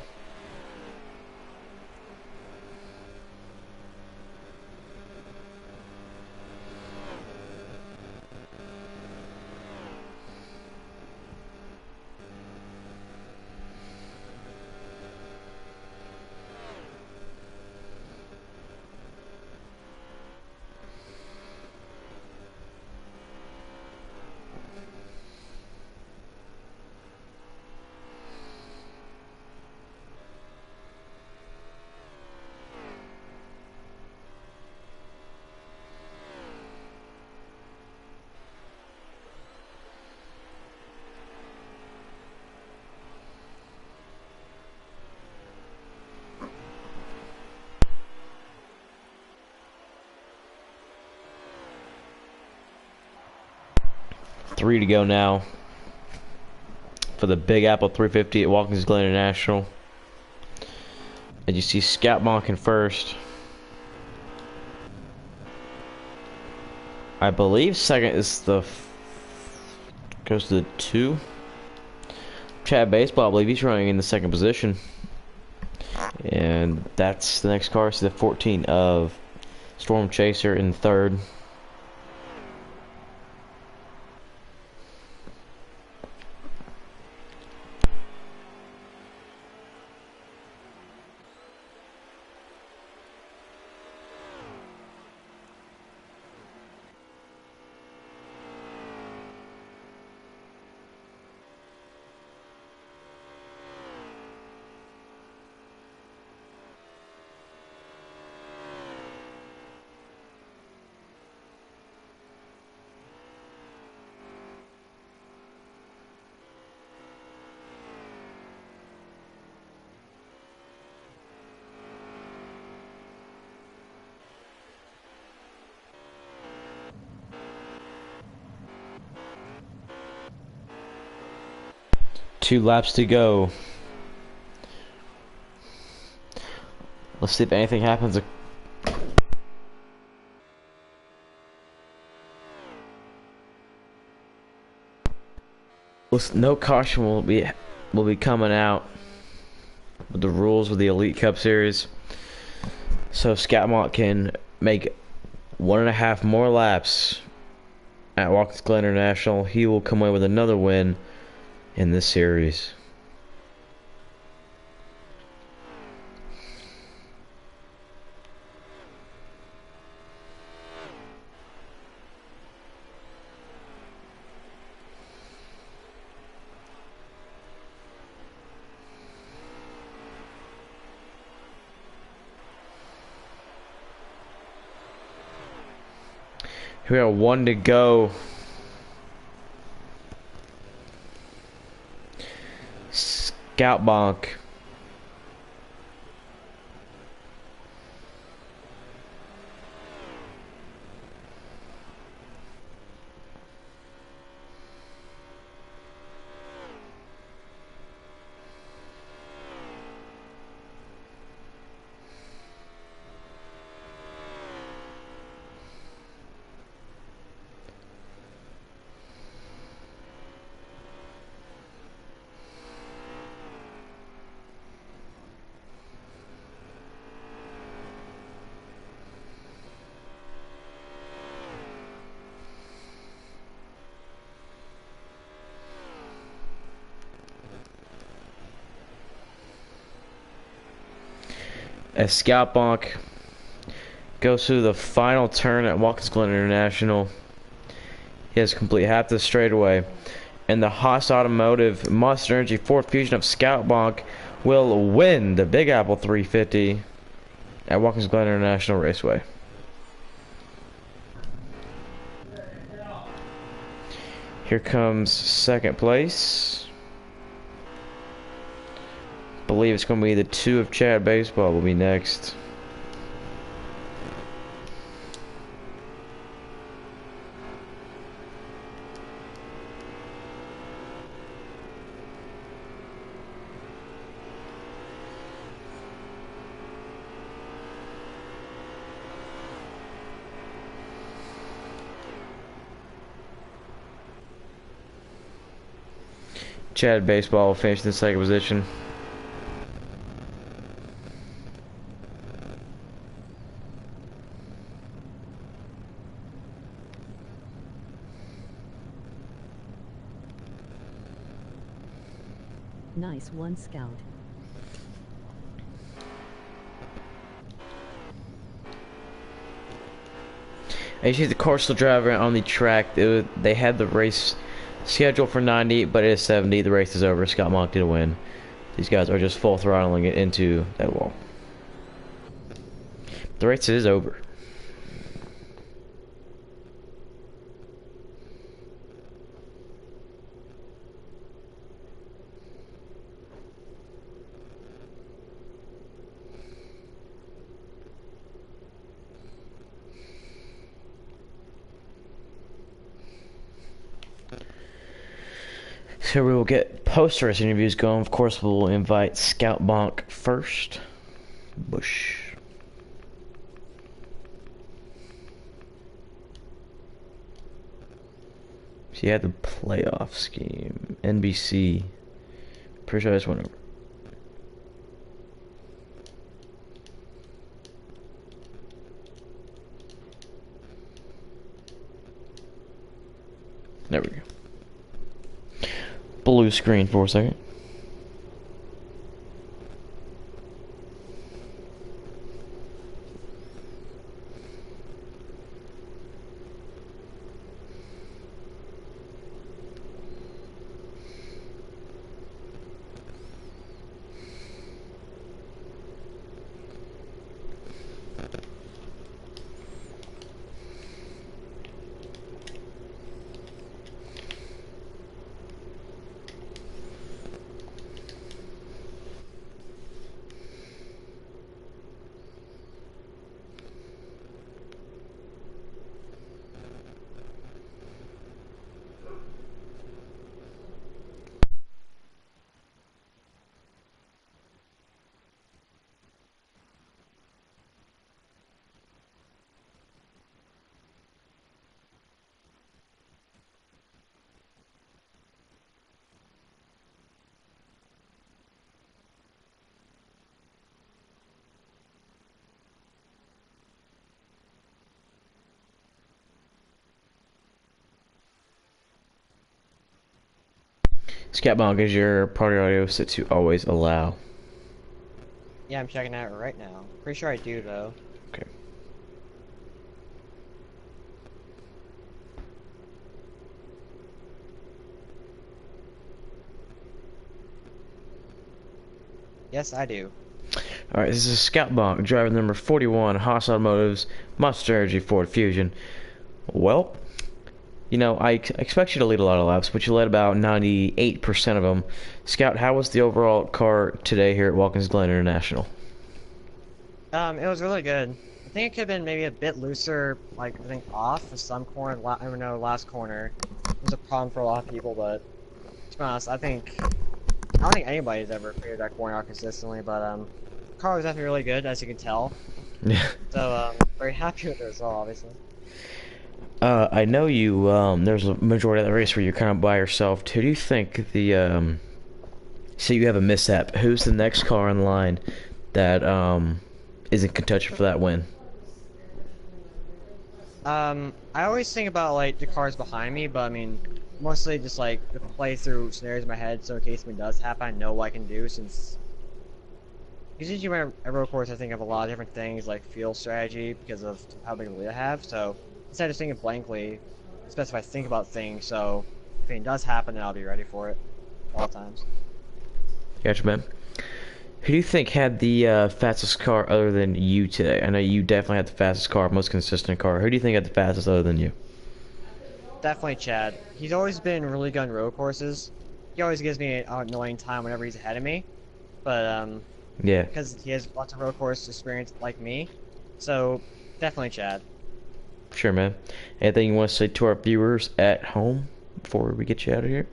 Three to go now for the Big Apple 350 at Watkins Glen International. And you see Scout Monk in first. I believe second is goes to the 2. Chad Baseball, I believe he's running in the second position. And that's the next car. So the 14 of Storm Chaser in third. Two laps to go. Let's see if anything happens. No caution will be coming out with the rules of the Elite Cup Series. So Scout Monk can make 1.5 more laps at Watkins Glen International. He will come away with another win in this series. We got one to go. Scout bonk. As Scout bonk goes through the final turn at Watkins Glen International. He has complete half the straightaway. And the Haas Automotive Monster Energy Ford Fusion of Scout bonk will win the Big Apple 350 at Watkins Glen International Raceway. Here comes second place. Believe it's going to be the 2 of Chad Baseball will be next. Chad Baseball will finish in second position. Nice one, Scout. And you see the car still driving on the track. They had the race scheduled for 90, but it is 70. The race is over. Scott Monk did win. These guys are just full throttling it into that wall. The race is over. So we will get post-race interviews going. Of course, we'll invite Scout Bonk first. Bush. So you had the playoff scheme. NBC. Pretty sure I just went over. There we go. Blue screen for a second. Scatbonk is your party audio set to always allow. Yeah, I'm checking out right now. Pretty sure I do though. Okay. Yes, I do. Alright, this is Scatbonk, driver number 41, Haas Automotive's Monster Energy Ford Fusion. Well, I expect you to lead a lot of laps, but you led about 98% of them. Scout, how was the overall car today here at Watkins Glen International? It was really good. I think it could have been maybe a bit looser, like I think off for some corner. I don't know, last corner was a problem for a lot of people, but to be honest, I don't think anybody's ever figured that corner out consistently. But the car was definitely really good, as you can tell. Yeah. So very happy with the result, obviously. I know you, there's a majority of the race where you're kind of by yourself. Who do you think say you have a mishap, who's the next car in line that, is in contention for that win? I always think about like the cars behind me, but I mean, mostly just like the playthrough scenarios in my head, so in case something does happen, I know what I can do. Since usually when I road course, I think of a lot of different things like field strategy because of how big of a lead I have. So instead of just thinking blankly, it's best if I think about things. So if anything does happen, then I'll be ready for it at all times. Gotcha, man. Who do you think had the fastest car other than you today? I know you definitely had the fastest car, most consistent car. Who do you think had the fastest other than you? Definitely Chad. He's always been really good on road courses. He always gives me an annoying time whenever he's ahead of me. But Yeah, because he has lots of road course experience like me. So, definitely Chad. sure, man. Anything you want to say to our viewers at home before we get you out of here?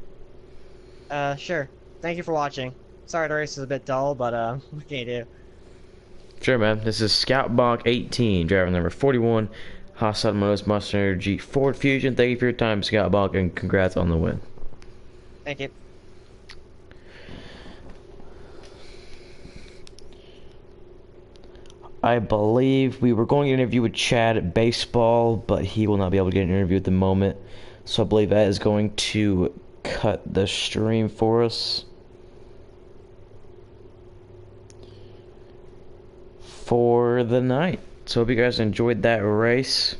Sure. Thank you for watching. Sorry the race is a bit dull, but what can you do? Sure, man. This is Scout Bonk 18, driver number 41, Haas Automotive's Monster Energy Ford Fusion. Thank you for your time, Scout Bonk, and congrats on the win. Thank you. I believe we were going to interview with Chad at baseball, but he will not be able to get an interview at the moment. So I believe that is going to cut the stream for us for the night. So hope you guys enjoyed that race.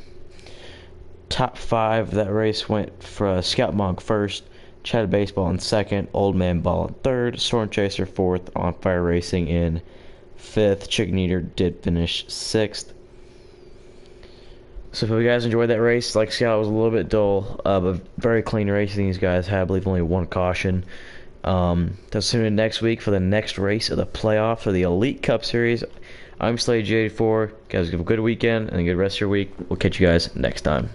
Top 5 of that race went for Scout Bonk first, Chad Baseball in second, Old Man Ball in third, Storm Chaser fourth, On Fire Racing in fifth, Chicken Eater did finish sixth. So if you guys enjoyed that race, like Scout, was a little bit dull, but very clean racing. These guys had, I believe, only one caution. So tune in next week for the next race of the playoff for the Elite Cup Series. I'm Slade J84. Guys, have a good weekend and a good rest of your week. We'll catch you guys next time.